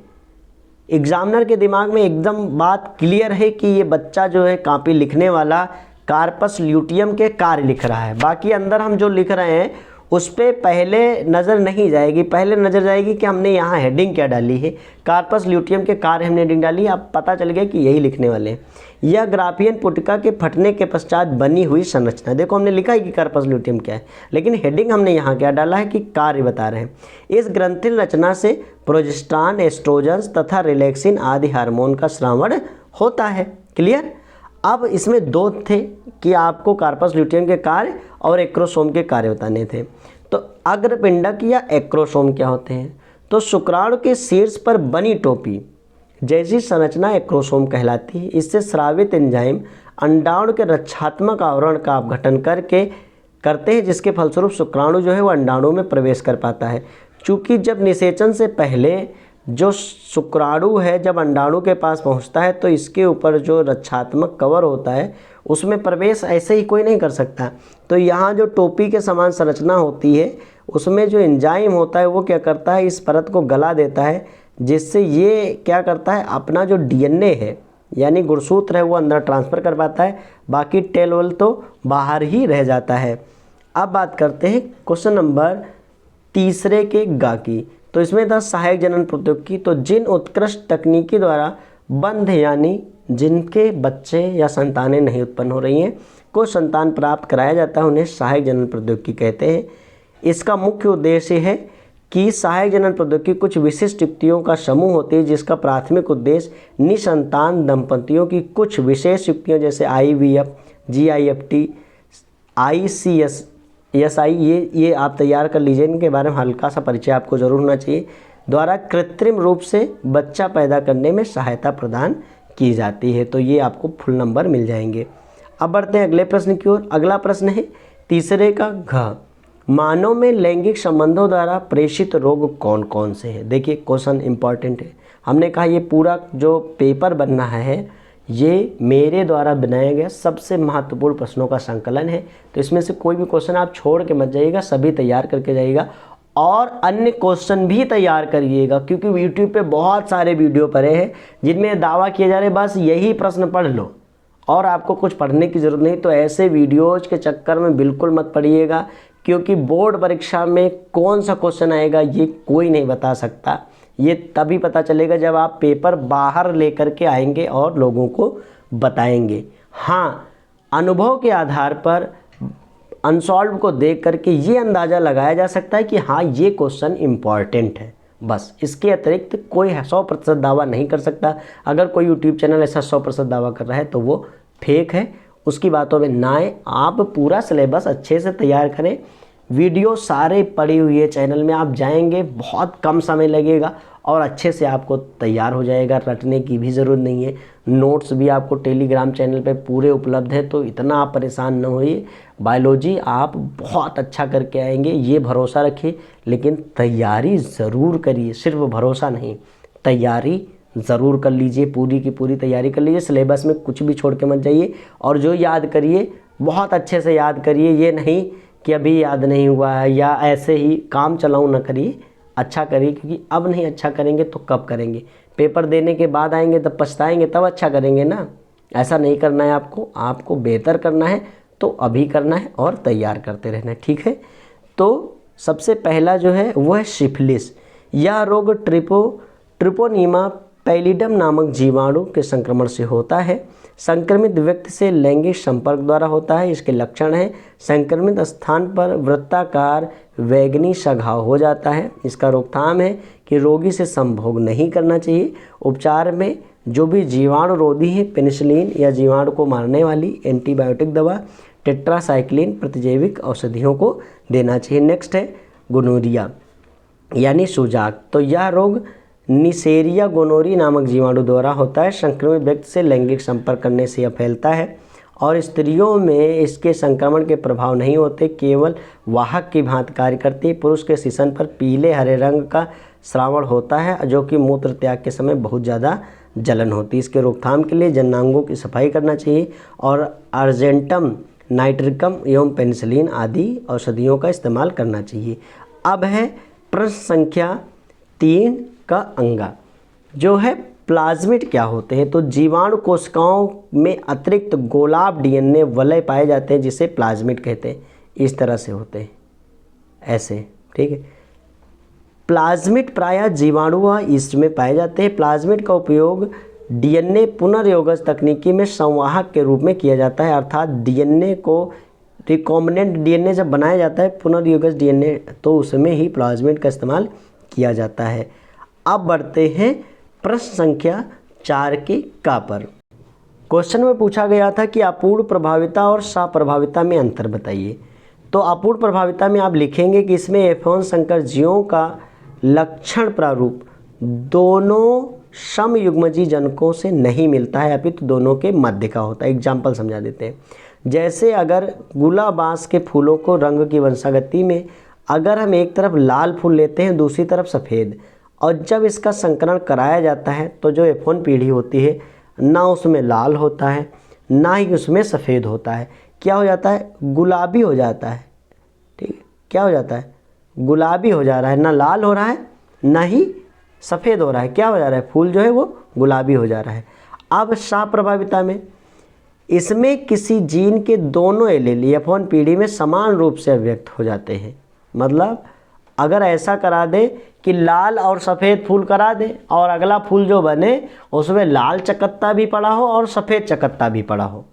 एग्जामिनर के दिमाग में एकदम बात क्लियर है कि ये बच्चा जो है कॉपी लिखने वाला कार्पस ल्यूटियम के कार्य लिख रहा है, बाकी अंदर हम जो लिख रहे हैं उस पर पहले नज़र नहीं जाएगी, पहले नज़र जाएगी कि हमने यहाँ हेडिंग क्या डाली है। कार्पस ल्यूटियम के कार्य हमने हेडिंग डाली, अब पता चल गया कि यही लिखने वाले हैं। यह ग्राफियन पुटिका के फटने के पश्चात बनी हुई संरचना, देखो हमने लिखा है कि कार्पस ल्यूटियम क्या है, लेकिन हेडिंग हमने यहाँ क्या डाला है कि कार्य बता रहे हैं। इस ग्रंथिल रचना से प्रोजेस्टेरॉन, एस्ट्रोजन तथा रिलैक्सिन आदि हार्मोन का स्रावण होता है। क्लियर। अब इसमें 2 थे कि आपको कार्पस ल्यूटियम के कार्य और एक्रोसोम के कार्य बताने थे। तो अग्रपिंडक या एक्रोसोम क्या होते हैं, तो शुक्राणु के शीर्ष पर बनी टोपी जैसी संरचना एक्रोसोम कहलाती है। इससे स्रावित एंजाइम अंडाणु के रक्षात्मक आवरण का अपघटन करते हैं, जिसके फलस्वरूप शुक्राणु जो है वो अंडाणु में प्रवेश कर पाता है। चूँकि जब निषेचन से पहले जो शुक्राणु है जब अंडाणु के पास पहुंचता है तो इसके ऊपर जो रक्षात्मक कवर होता है उसमें प्रवेश ऐसे ही कोई नहीं कर सकता। तो यहाँ जो टोपी के समान संरचना होती है उसमें जो एंजाइम होता है वो क्या करता है, इस परत को गला देता है, जिससे ये क्या करता है अपना जो डीएनए है यानी गुणसूत्र है वो अंदर ट्रांसफ़र कर पाता है, बाकी टेल वेल तो बाहर ही रह जाता है। अब बात करते हैं क्वेश्चन नंबर 3 के गा की। तो इसमें था सहायक जनन प्रौद्योगिकी। तो जिन उत्कृष्ट तकनीकी द्वारा बंध यानी जिनके बच्चे या संतानें नहीं उत्पन्न हो रही हैं को संतान प्राप्त कराया जाता है उन्हें सहायक जनन प्रौद्योगिकी कहते हैं। इसका मुख्य उद्देश्य है कि सहायक जनन प्रौद्योगिकी कुछ विशिष्ट युक्तियों का समूह होती है, जिसका प्राथमिक उद्देश्य निसंतान दंपतियों की कुछ विशेष युक्तियों जैसे IVF, GIFT, ICS, SI ये आप तैयार कर लीजिए, इनके बारे में हल्का सा परिचय आपको ज़रूर होना चाहिए, द्वारा कृत्रिम रूप से बच्चा पैदा करने में सहायता प्रदान की जाती है। तो ये आपको फुल नंबर मिल जाएंगे। अब बढ़ते हैं अगले प्रश्न की ओर। अगला प्रश्न है 3 का घ, मानव में लैंगिक संबंधों द्वारा प्रेषित रोग कौन कौन से हैं। देखिए क्वेश्चन इंपॉर्टेंट है। हमने कहा ये पूरा जो पेपर बन रहा है ये मेरे द्वारा बनाया गया सबसे महत्वपूर्ण प्रश्नों का संकलन है। तो इसमें से कोई भी क्वेश्चन आप छोड़ के मत जाइएगा, सभी तैयार करके जाइएगा और अन्य क्वेश्चन भी तैयार करिएगा, क्योंकि यूट्यूब पे बहुत सारे वीडियो पड़े हैं जिनमें दावा किया जा रहा है बस यही प्रश्न पढ़ लो और आपको कुछ पढ़ने की ज़रूरत नहीं, तो ऐसे वीडियोज़ के चक्कर में बिल्कुल मत पड़िएगा, क्योंकि बोर्ड परीक्षा में कौन सा क्वेश्चन आएगा ये कोई नहीं बता सकता। ये तभी पता चलेगा जब आप पेपर बाहर लेकर के आएंगे और लोगों को बताएंगे। हाँ, अनुभव के आधार पर अनसॉल्व को देख करके ये अंदाज़ा लगाया जा सकता है कि हाँ ये क्वेश्चन इम्पॉर्टेंट है, बस। इसके अतिरिक्त कोई 100% दावा नहीं कर सकता। अगर कोई यूट्यूब चैनल ऐसा 100% दावा कर रहा है तो वो फेक है, उसकी बातों में ना आए। आप पूरा सिलेबस अच्छे से तैयार करें, वीडियो सारे पड़ी हुई है चैनल में, आप जाएंगे बहुत कम समय लगेगा और अच्छे से आपको तैयार हो जाएगा, रटने की भी ज़रूरत नहीं है। नोट्स भी आपको टेलीग्राम चैनल पे पूरे उपलब्ध है, तो इतना आप परेशान न होइए। बायोलॉजी आप बहुत अच्छा करके आएंगे, ये भरोसा रखिए, लेकिन तैयारी ज़रूर करिए, सिर्फ भरोसा नहीं, तैयारी ज़रूर कर लीजिए, पूरी की पूरी तैयारी कर लीजिए। सिलेबस में कुछ भी छोड़ के मत जाइए, और जो याद करिए बहुत अच्छे से याद करिए, ये नहीं कि अभी याद नहीं हुआ है या ऐसे ही काम चलाऊँ ना करिए, अच्छा करिए, क्योंकि अब नहीं अच्छा करेंगे तो कब करेंगे? पेपर देने के बाद आएंगे तब पछताएंगे, तब अच्छा करेंगे ना। ऐसा नहीं करना है आपको बेहतर करना है तो अभी करना है और तैयार करते रहना है, ठीक है। तो सबसे पहला जो है वो है सिफिलिस। यह रोग ट्रिपोनीमा पैलिडम नामक जीवाणु के संक्रमण से होता है। संक्रमित व्यक्ति से लैंगिक संपर्क द्वारा होता है। इसके लक्षण हैं: संक्रमित स्थान पर वृत्ताकार वैगनी सा घाव हो जाता है। इसका रोकथाम है कि रोगी से संभोग नहीं करना चाहिए। उपचार में जो भी जीवाणु रोधी है, पेनिसिलिन या जीवाणु को मारने वाली एंटीबायोटिक दवा, टेट्रासाइक्लिन प्रतिजैविक औषधियों को देना चाहिए। नेक्स्ट है गोनोरिया यानी सुजाक। तो यह रोग निसेरिया गोनोरी नामक जीवाणु द्वारा होता है। संक्रमित व्यक्ति से लैंगिक संपर्क करने से यह फैलता है और स्त्रियों में इसके संक्रमण के प्रभाव नहीं होते, केवल वाहक की भांति कार्य करती है। पुरुष के शीशन पर पीले हरे रंग का श्रावण होता है, जो कि मूत्र त्याग के समय बहुत ज़्यादा जलन होती है। इसके रोकथाम के लिए जननांगों की सफाई करना चाहिए और अर्जेंटम नाइट्रिकम एवं पेनिसिलिन आदि औषधियों का इस्तेमाल करना चाहिए। अब है प्रश्न संख्या 3 का अंगा, जो है प्लाज्मिड क्या होते हैं। तो जीवाणु कोशिकाओं में अतिरिक्त गोलाब डीएनए वलय पाए जाते हैं, जिसे प्लाज्मिड कहते हैं। इस तरह से होते हैं, ऐसे, ठीक है। प्लाज्मिड प्रायः जीवाणु व ईस्ट में पाए जाते हैं। प्लाज्मिड का उपयोग डीएनए पुनर्योगज तकनीकी में संवाहक के रूप में किया जाता है, अर्थात डीएनए को रिकॉम्बिनेंट डीएनए जब बनाया जाता है पुनर्योगज डीएनए, तो उसमें ही प्लाज्मिड का इस्तेमाल किया जाता है। अब बढ़ते हैं प्रश्न संख्या 4 के का पर। क्वेश्चन में पूछा गया था कि अपूर्ण प्रभाविता और सप्रभाविता में अंतर बताइए। तो अपूर्ण प्रभाविता में आप लिखेंगे कि इसमें F1 संकर जीवों का लक्षण प्रारूप दोनों समयुग्मजी जनकों से नहीं मिलता है, अपितु दोनों के मध्य का होता है। एग्जाम्पल समझा देते हैं। जैसे अगर गुलाबांस के फूलों को रंग की वंशागति में अगर हम एक तरफ लाल फूल लेते हैं, दूसरी तरफ सफ़ेद, और जब इसका संकरण कराया जाता है तो जो F1 पीढ़ी होती है, ना उसमें लाल होता है ना ही उसमें सफ़ेद होता है। क्या हो जाता है? गुलाबी हो जाता है, ठीक है। क्या हो जाता है? गुलाबी हो जा रहा है, ना लाल हो रहा है ना ही सफ़ेद हो रहा है। क्या हो जा रहा है? फूल जो है वो गुलाबी हो जा रहा है। अब सप्रभाविता में इसमें किसी जीन के दोनों एलील F1 पीढ़ी में समान रूप से अभिव्यक्त हो जाते हैं। मतलब अगर ऐसा करा दे कि लाल और सफ़ेद फूल करा दे और अगला फूल जो बने उसमें लाल चकत्ता भी पड़ा हो और सफ़ेद चकत्ता भी पड़ा हो,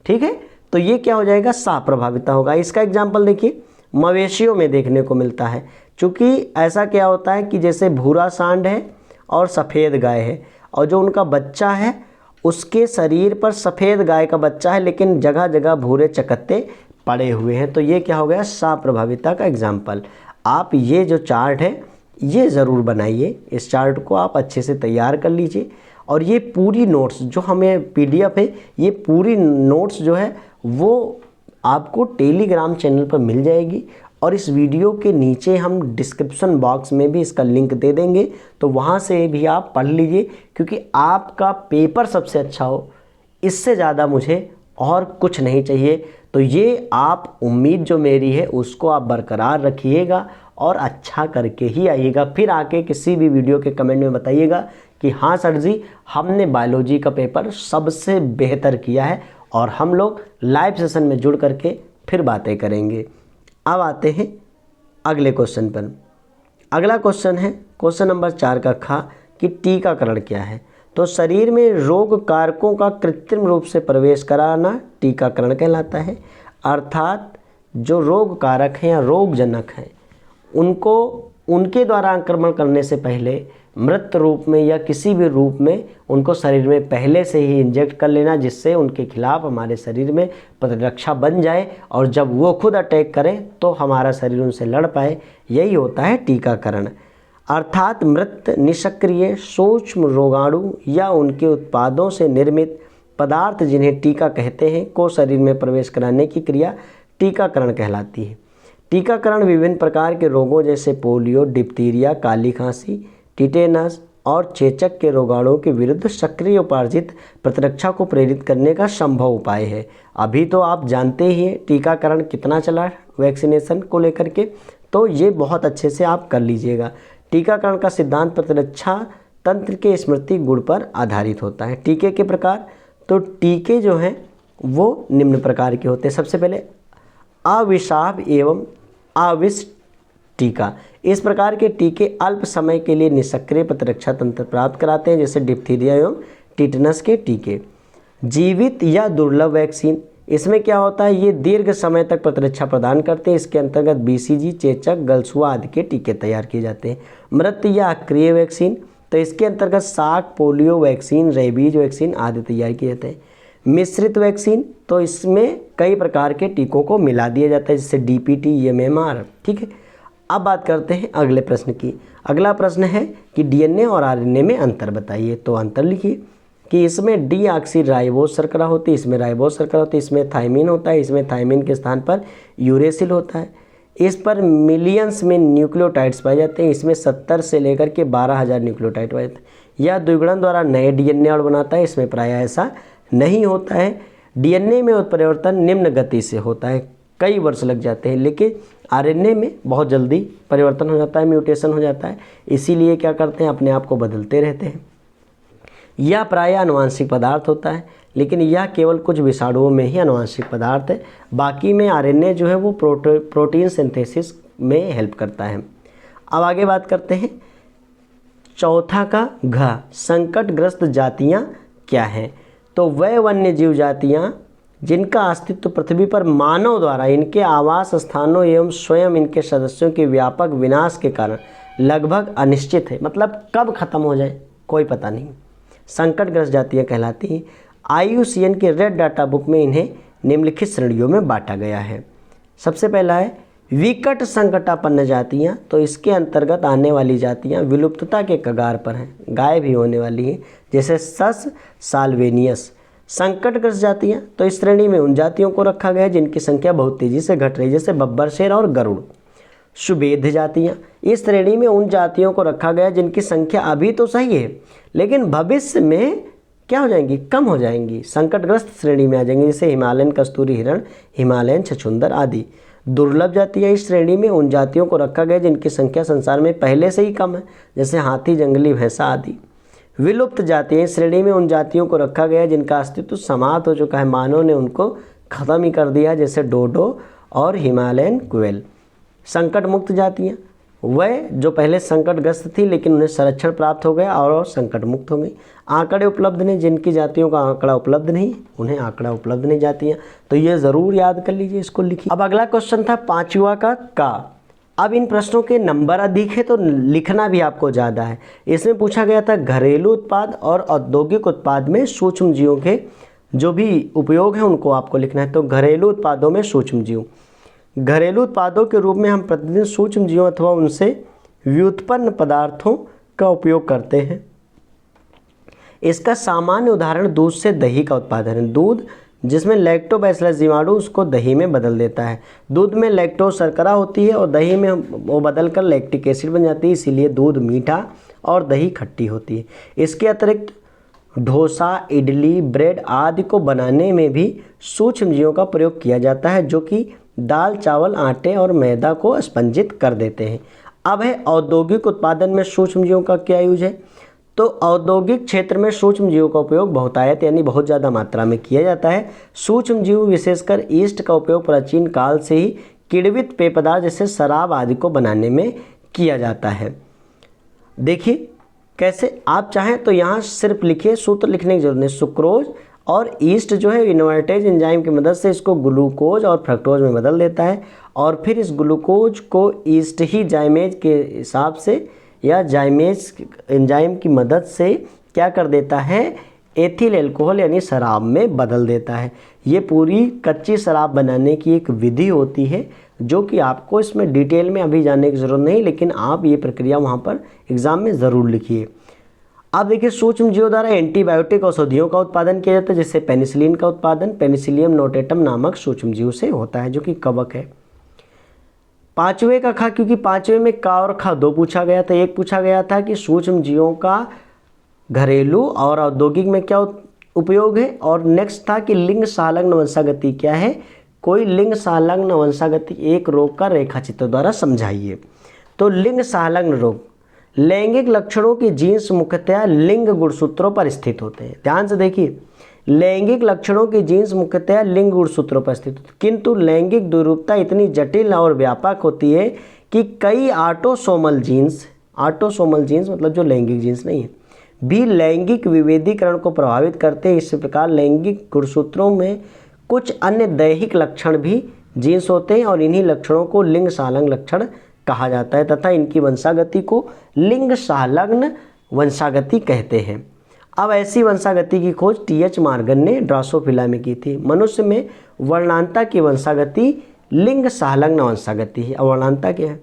ठीक है, तो ये क्या हो जाएगा? सप्रभाविता होगा। इसका एग्जाम्पल देखिए, मवेशियों में देखने को मिलता है। चूँकि ऐसा क्या होता है कि जैसे भूरा सांड है और सफ़ेद गाय है, और जो उनका बच्चा है उसके शरीर पर सफ़ेद गाय का बच्चा है, लेकिन जगह जगह भूरे चकत्ते पड़े हुए हैं, तो ये क्या हो गया? सप्रभाविता का एग्जाम्पल। आप ये जो चार्ट है ये ज़रूर बनाइए, इस चार्ट को आप अच्छे से तैयार कर लीजिए, और ये पूरी नोट्स जो हमें PDF है, ये पूरी नोट्स जो है वो आपको टेलीग्राम चैनल पर मिल जाएगी, और इस वीडियो के नीचे हम डिस्क्रिप्शन बॉक्स में भी इसका लिंक दे देंगे, तो वहाँ से भी आप पढ़ लीजिए, क्योंकि आपका पेपर सबसे अच्छा हो, इससे ज़्यादा मुझे और कुछ नहीं चाहिए। तो ये आप उम्मीद जो मेरी है उसको आप बरकरार रखिएगा और अच्छा करके ही आइएगा। फिर आके किसी भी वीडियो के कमेंट में बताइएगा कि हाँ सर जी, हमने बायोलॉजी का पेपर सबसे बेहतर किया है और हम लोग लाइव सेशन में जुड़ करके फिर बातें करेंगे। अब आते हैं अगले क्वेश्चन पर। अगला क्वेश्चन है क्वेश्चन नंबर 4 का खा कि टीकाकरण क्या है। तो शरीर में रोग कारकों का कृत्रिम रूप से प्रवेश कराना टीकाकरण कहलाता है। अर्थात जो रोग कारक हैं या रोगजनक हैं उनको उनके द्वारा आक्रमण करने से पहले मृत रूप में या किसी भी रूप में उनको शरीर में पहले से ही इंजेक्ट कर लेना, जिससे उनके खिलाफ हमारे शरीर में प्रतिरक्षा बन जाए और जब वो खुद अटैक करें तो हमारा शरीर उनसे लड़ पाए। यही होता है टीकाकरण। अर्थात मृत, निष्क्रिय, सूक्ष्म रोगाणु या उनके उत्पादों से निर्मित पदार्थ जिन्हें टीका कहते हैं को शरीर में प्रवेश कराने की क्रिया टीकाकरण कहलाती है। टीकाकरण विभिन्न प्रकार के रोगों जैसे पोलियो, डिप्थीरिया, काली खांसी, टिटेनस और चेचक के रोगाणुओं के विरुद्ध सक्रिय उपार्जित प्रतिरक्षा को प्रेरित करने का संभव उपाय है। अभी तो आप जानते ही हैं टीकाकरण कितना चला वैक्सीनेशन को लेकर के, तो ये बहुत अच्छे से आप कर लीजिएगा। टीकाकरण का सिद्धांत प्रतिरक्षा तंत्र के स्मृति गुण पर आधारित होता है। टीके के प्रकार, तो टीके जो हैं वो निम्न प्रकार के होते हैं। सबसे पहले अविषाभ एवं अविष टीका। इस प्रकार के टीके अल्प समय के लिए निष्क्रिय प्रतिरक्षा तंत्र प्राप्त कराते हैं, जैसे डिप्थीरिया एवं टिटनस के टीके। जीवित या दुर्लभ वैक्सीन, इसमें क्या होता है, ये दीर्घ समय तक प्रतिरक्षा प्रदान करते हैं। इसके अंतर्गत बीसीजी, चेचक, गलसुआ आदि के टीके तैयार किए जाते हैं। मृत या अक्रिय वैक्सीन, तो इसके अंतर्गत साक, पोलियो वैक्सीन, रेबीज वैक्सीन आदि तैयार किए जाते हैं। मिश्रित वैक्सीन, तो इसमें कई प्रकार के टीकों को मिला दिया जाता है, जैसे डीपीटी, एमएमआर। ठीक है, अब बात करते हैं अगले प्रश्न की। अगला प्रश्न है कि डीएनए और आरएनए में अंतर बताइए। तो अंतर लिखिए कि इसमें डीऑक्सीराइबोस शर्करा होती है, इसमें राइबोस शर्करा होती है, इसमें थाइमिन होता है, इसमें थाइमिन के स्थान पर यूरेसिल होता है। इस पर मिलियंस में न्यूक्लियोटाइड्स पाए जाते हैं, इसमें 70 से लेकर के 12,000 न्यूक्लियोटाइड पाए जाते हैं। यह द्विगुणन द्वारा नए डीएनए अणु बनाता है, इसमें प्रायः ऐसा नहीं होता है। डीएनए में उत्परिवर्तन निम्न गति से होता है, कई वर्ष लग जाते हैं, लेकिन आरएनए में बहुत जल्दी परिवर्तन हो जाता है, म्यूटेशन हो जाता है। इसीलिए क्या करते हैं, अपने आप को बदलते रहते हैं। यह प्रायः आनुवांशिक पदार्थ होता है, लेकिन यह केवल कुछ विषाणुओं में ही आनुवांशिक पदार्थ है। बाकी में आरएनए जो है वो प्रोटीन सिंथेसिस में हेल्प करता है। अब आगे बात करते हैं चौथा का घ, संकटग्रस्त जातियाँ क्या हैं। तो वह वन्य जीव जातियाँ जिनका अस्तित्व पृथ्वी पर मानव द्वारा इनके आवास स्थानों एवं स्वयं इनके सदस्यों के व्यापक विनाश के कारण लगभग अनिश्चित है, मतलब कब खत्म हो जाए कोई पता नहीं, संकटग्रस्त जातियाँ कहलाती हैं। IUCN के रेड डाटा बुक में इन्हें निम्नलिखित श्रेणियों में बांटा गया है। सबसे पहला है विकट संकटापन्न जातियाँ, तो इसके अंतर्गत आने वाली जातियाँ विलुप्तता के कगार पर हैं, गायब ही होने वाली हैं, जैसे सस साल्वेनियस। संकटग्रस्त जातियाँ, तो इस श्रेणी में उन जातियों को रखा गया है जिनकी संख्या बहुत तेज़ी से घट रही है, जैसे बब्बर शेर और गरुड़। शुभेद्य जातियाँ, इस श्रेणी में उन जातियों को रखा गया है जिनकी संख्या अभी तो सही है लेकिन भविष्य में क्या हो जाएंगी, कम हो जाएंगी, संकटग्रस्त श्रेणी में आ जाएंगी, जैसे हिमालयन कस्तूरी हिरण, हिमालयन छछूंदर आदि। दुर्लभ जातियाँ, इस श्रेणी में उन जातियों को रखा गया जिनकी संख्या संसार में पहले से ही कम है, जैसे हाथी, जंगली भैंसा आदि। विलुप्त जातियाँ, इस श्रेणी में उन जातियों को रखा गया जिनका अस्तित्व समाप्त हो चुका है, मानव ने उनको ख़त्म ही कर दिया, जैसे डोडो और हिमालयन क्वेल। संकट मुक्त जातियाँ, वह जो पहले संकटग्रस्त थी लेकिन उन्हें संरक्षण प्राप्त हो गया और संकट मुक्त हो गई। आंकड़े उपलब्ध नहीं, जिनकी जातियों का आंकड़ा उपलब्ध नहीं उन्हें आंकड़ा उपलब्ध नहीं जातियाँ, तो ये ज़रूर याद कर लीजिए, इसको लिखिए। अब अगला क्वेश्चन था 5वां का। अब इन प्रश्नों के नंबर अधिक है तो लिखना भी आपको ज़्यादा है। इसमें पूछा गया था घरेलू उत्पाद और औद्योगिक उत्पाद में सूक्ष्म जीवों के जो भी उपयोग हैं उनको आपको लिखना है। तो घरेलू उत्पादों में सूक्ष्म जीव, घरेलू उत्पादों के रूप में हम प्रतिदिन सूक्ष्म जीवों अथवा उनसे व्युत्पन्न पदार्थों का उपयोग करते हैं। इसका सामान्य उदाहरण दूध से दही का उत्पादन है। दूध जिसमें लैक्टोबैसिलस जीवाणु उसको दही में बदल देता है। दूध में लैक्टोज शर्करा होती है और दही में वो बदलकर लैक्टिक एसिड बन जाती है, इसीलिए दूध मीठा और दही खट्टी होती है। इसके अतिरिक्त डोसा, इडली, ब्रेड आदि को बनाने में भी सूक्ष्म जीवों का प्रयोग किया जाता है, जो कि दाल, चावल, आटे और मैदा को स्पंजित कर देते हैं। अब है औद्योगिक उत्पादन में सूक्ष्म जीवों का क्या यूज है। तो औद्योगिक क्षेत्र में सूक्ष्म जीवों का उपयोग बहुतायत यानी बहुत ज़्यादा मात्रा में किया जाता है। सूक्ष्म जीव विशेषकर ईस्ट का उपयोग प्राचीन काल से ही किण्वित पेय पदार्थ जैसे शराब आदि को बनाने में किया जाता है। देखिए कैसे, आप चाहें तो यहाँ सिर्फ लिखिए, सूत्र लिखने की जरूरत नहीं। सुक्रोज और ईस्ट जो है इन्वर्टेज एंजाइम की मदद से इसको ग्लूकोज और फ्रक्टोज में बदल देता है और फिर इस ग्लूकोज को ईस्ट ही जाइमेज के हिसाब से या जाइमेज एंजाइम की मदद से क्या कर देता है, एथिल अल्कोहल यानी शराब में बदल देता है। ये पूरी कच्ची शराब बनाने की एक विधि होती है जो कि आपको इसमें डिटेल में अभी जानने की ज़रूरत नहीं, लेकिन आप ये प्रक्रिया वहाँ पर एग्ज़ाम में ज़रूर लिखिए। अब देखिए सूक्ष्म जीवों द्वारा एंटीबायोटिक औषधियों का उत्पादन किया जाता है, जिससे पेनिसिलिन का उत्पादन पेनिसिलियम नोटेटम नामक सूक्ष्म जीव से होता है जो कि कवक है। पांचवें का खा, क्योंकि पांचवें में का और खा दो पूछा गया था। एक पूछा गया था कि सूक्ष्म जीवों का घरेलू और औद्योगिक में क्या उपयोग है, और नेक्स्ट था कि लिंग संलग्न वंशागति क्या है। कोई लिंग संलग्न वंशागति एक रोग का रेखाचित्र द्वारा समझाइए। तो लिंग संलग्न रोग, लैंगिक लक्षणों की जीन्स मुख्यतः लिंग गुणसूत्रों पर स्थित होते हैं। ध्यान से देखिए, लैंगिक लक्षणों की जीन्स मुख्यतः लिंग गुणसूत्रों पर स्थित होती है, किंतु लैंगिक द्विरूपता इतनी जटिल और व्यापक होती है कि कई ऑटोसोमल जीन्स मतलब जो लैंगिक जीन्स नहीं है, भी लैंगिक विभेदीकरण को प्रभावित करते हैं। इस प्रकार लैंगिक गुणसूत्रों में कुछ अन्य दैहिक लक्षण भी जीन्स होते हैं और इन्हीं लक्षणों को लिंग संलग्न लक्षण कहा जाता है तथा इनकी वंशागति को लिंग संलग्न वंशागति कहते हैं। अब ऐसी वंशागति की खोज टी.एच. मॉर्गन ने ड्रोसोफिला में की थी। मनुष्य में वर्णांता की वंशागति लिंग संलग्न वंशागति है। और वर्णांता क्या है?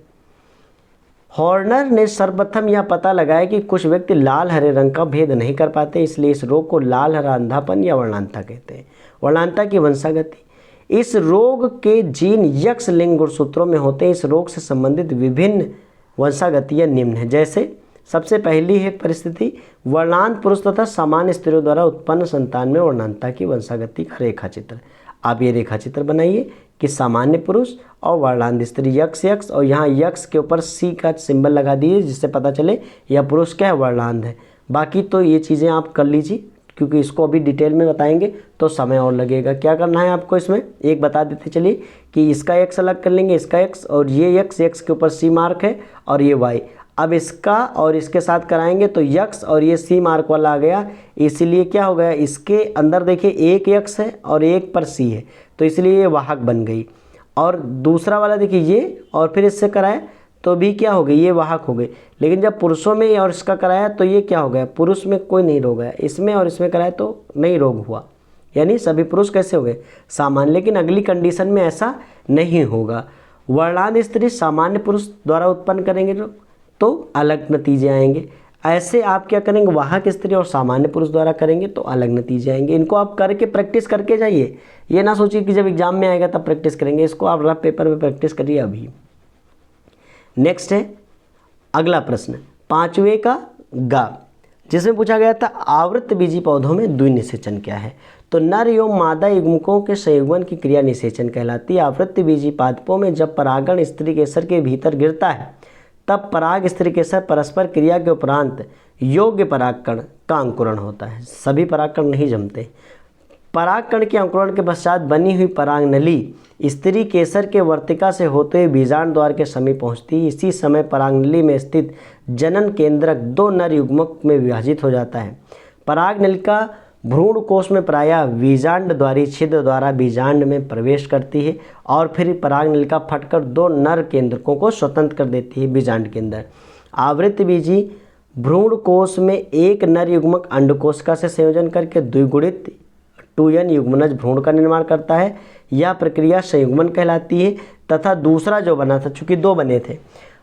हॉर्नर ने सर्वप्रथम यह पता लगाया कि कुछ व्यक्ति लाल हरे रंग का भेद नहीं कर पाते, इसलिए इस रोग को लाल हरा अंधापन या वर्णांता कहते हैं। वर्णांता की वंशागति, इस रोग के जीन यक्स लिंग गुणसूत्रों में होते हैं। इस रोग से संबंधित विभिन्न वंशागतियाँ निम्न हैं, जैसे सबसे पहली है परिस्थिति, वर्णांत पुरुष तथा सामान्य स्त्रियों द्वारा उत्पन्न संतान में वर्णांता की वंशागति का रेखाचित्र। आप ये रेखाचित्र बनाइए कि सामान्य पुरुष और वर्णांत स्त्री यक्स और यहाँ यक्स के ऊपर सी का सिंबल लगा दीजिए जिससे पता चले यह पुरुष क्या है, वर्णांत है। बाकी तो ये चीज़ें आप कर लीजिए, क्योंकि इसको अभी डिटेल में बताएंगे तो समय और लगेगा। क्या करना है आपको, इसमें एक बता देते चलिए कि इसका एक्स अलग कर लेंगे, इसका एक्स और ये एक्स के ऊपर सी मार्क है और ये वाई। अब इसका और इसके साथ कराएंगे तो यक्स और ये सी मार्क वाला आ गया, इसीलिए क्या हो गया, इसके अंदर देखिए एक यक्स है और एक पर सी है तो इसलिए ये वाहक बन गई। और दूसरा वाला देखिए ये, और फिर इससे कराया तो भी क्या हो गई, ये वाहक हो गई। लेकिन जब पुरुषों में और इसका कराया तो ये क्या हो गया, पुरुष में कोई नहीं रोग है, इसमें और इसमें कराया तो नहीं रोग हुआ, यानी सभी पुरुष कैसे हो गए, सामान्य। लेकिन अगली कंडीशन में ऐसा नहीं होगा। वर्णांत स्त्री सामान्य पुरुष द्वारा उत्पन्न करेंगे तो अलग नतीजे आएंगे। ऐसे आप क्या करेंगे, वाहक स्त्री और सामान्य पुरुष द्वारा करेंगे तो अलग नतीजे आएंगे। इनको आप करके प्रैक्टिस करके जाइए, ये ना सोचिए कि जब एग्जाम में आएगा तब प्रैक्टिस करेंगे। इसको आप रफ पेपर में प्रैक्टिस करिए अभी। नेक्स्ट है अगला प्रश्न, पांचवे का गा, जिसमें पूछा गया था आवृत्त बीजी पौधों में द्विनिषेचन क्या है। तो नर एवं मादा युग्मकों के संयुग्मन की क्रिया निषेचन कहलाती है। आवृत्त बीजी पादपों में जब परागण स्त्री केसर के भीतर गिरता है तब पराग स्त्री केसर परस्पर क्रिया के उपरांत योग्य परागकण का अंकुरण होता है। सभी परागकण नहीं जमते। परागकण के अंकुरण के पश्चात बनी हुई परागनली स्त्री केसर के वर्तिका से होते हुए बीजांड द्वार के समीप पहुंचती है। इसी समय परागनली में स्थित जनन केंद्रक दो नर युग्मक में विभाजित हो जाता है। परागनलिका भ्रूण कोश में प्रायः बीजांड द्वारी छिद्र द्वारा बीजांड में प्रवेश करती है और फिर परागनलिका फटकर दो नर केंद्रकों को स्वतंत्र कर देती है बीजांड के अंदर। आवृत्त बीजी भ्रूण कोश में एक नर युग्मक अंडकोशिका से संयोजन करके द्विगुणित 2n युग्मनज भ्रूण का निर्माण करता है। यह प्रक्रिया संयुग्मन कहलाती है। तथा दूसरा जो बना था, चूंकि दो बने थे,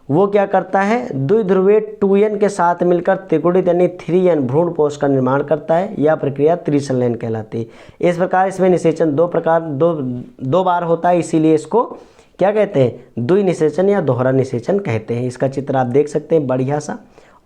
वो क्या करता है, द्विध्रुवीय 2n के साथ मिलकर त्रिगुणित यानी 3n भ्रूण कोश का निर्माण करता है। यह प्रक्रिया त्रिसंलयन कहलाती है। इस प्रकार इसमें निषेचन दो बार होता है, इसीलिए इसको क्या कहते हैं, द्विनिषेचन या दोहरा निषेचन कहते हैं। इसका चित्र आप देख सकते हैं बढ़िया सा,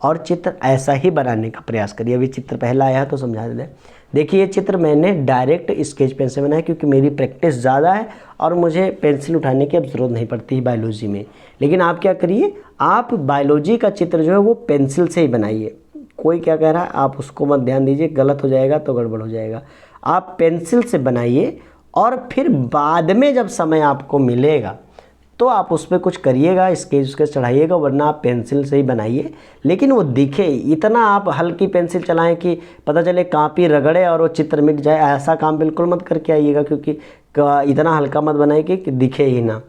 और चित्र ऐसा ही बनाने का प्रयास करिए। अभी चित्र पहला आया तो समझा दें। देखिए ये चित्र मैंने डायरेक्ट स्केच पेन से बनाया क्योंकि मेरी प्रैक्टिस ज़्यादा है और मुझे पेंसिल उठाने की अब ज़रूरत नहीं पड़ती है बायोलॉजी में। लेकिन आप क्या करिए, आप बायोलॉजी का चित्र जो है वो पेंसिल से ही बनाइए, कोई क्या कह रहा है आप उसको मत ध्यान दीजिए, गलत हो जाएगा तो गड़बड़ हो जाएगा। आप पेंसिल से बनाइए और फिर बाद में जब समय आपको मिलेगा तो आप उस पर कुछ करिएगा, स्केच उसके चढ़ाइएगा, वरना आप पेंसिल से ही बनाइए। लेकिन वो दिखे, इतना आप हल्की पेंसिल चलाएं कि पता चले कापी रगड़े और वो चित्र मिट जाए, ऐसा काम बिल्कुल मत करके आइएगा, क्योंकि इतना हल्का मत बनाइए कि दिखे ही ना।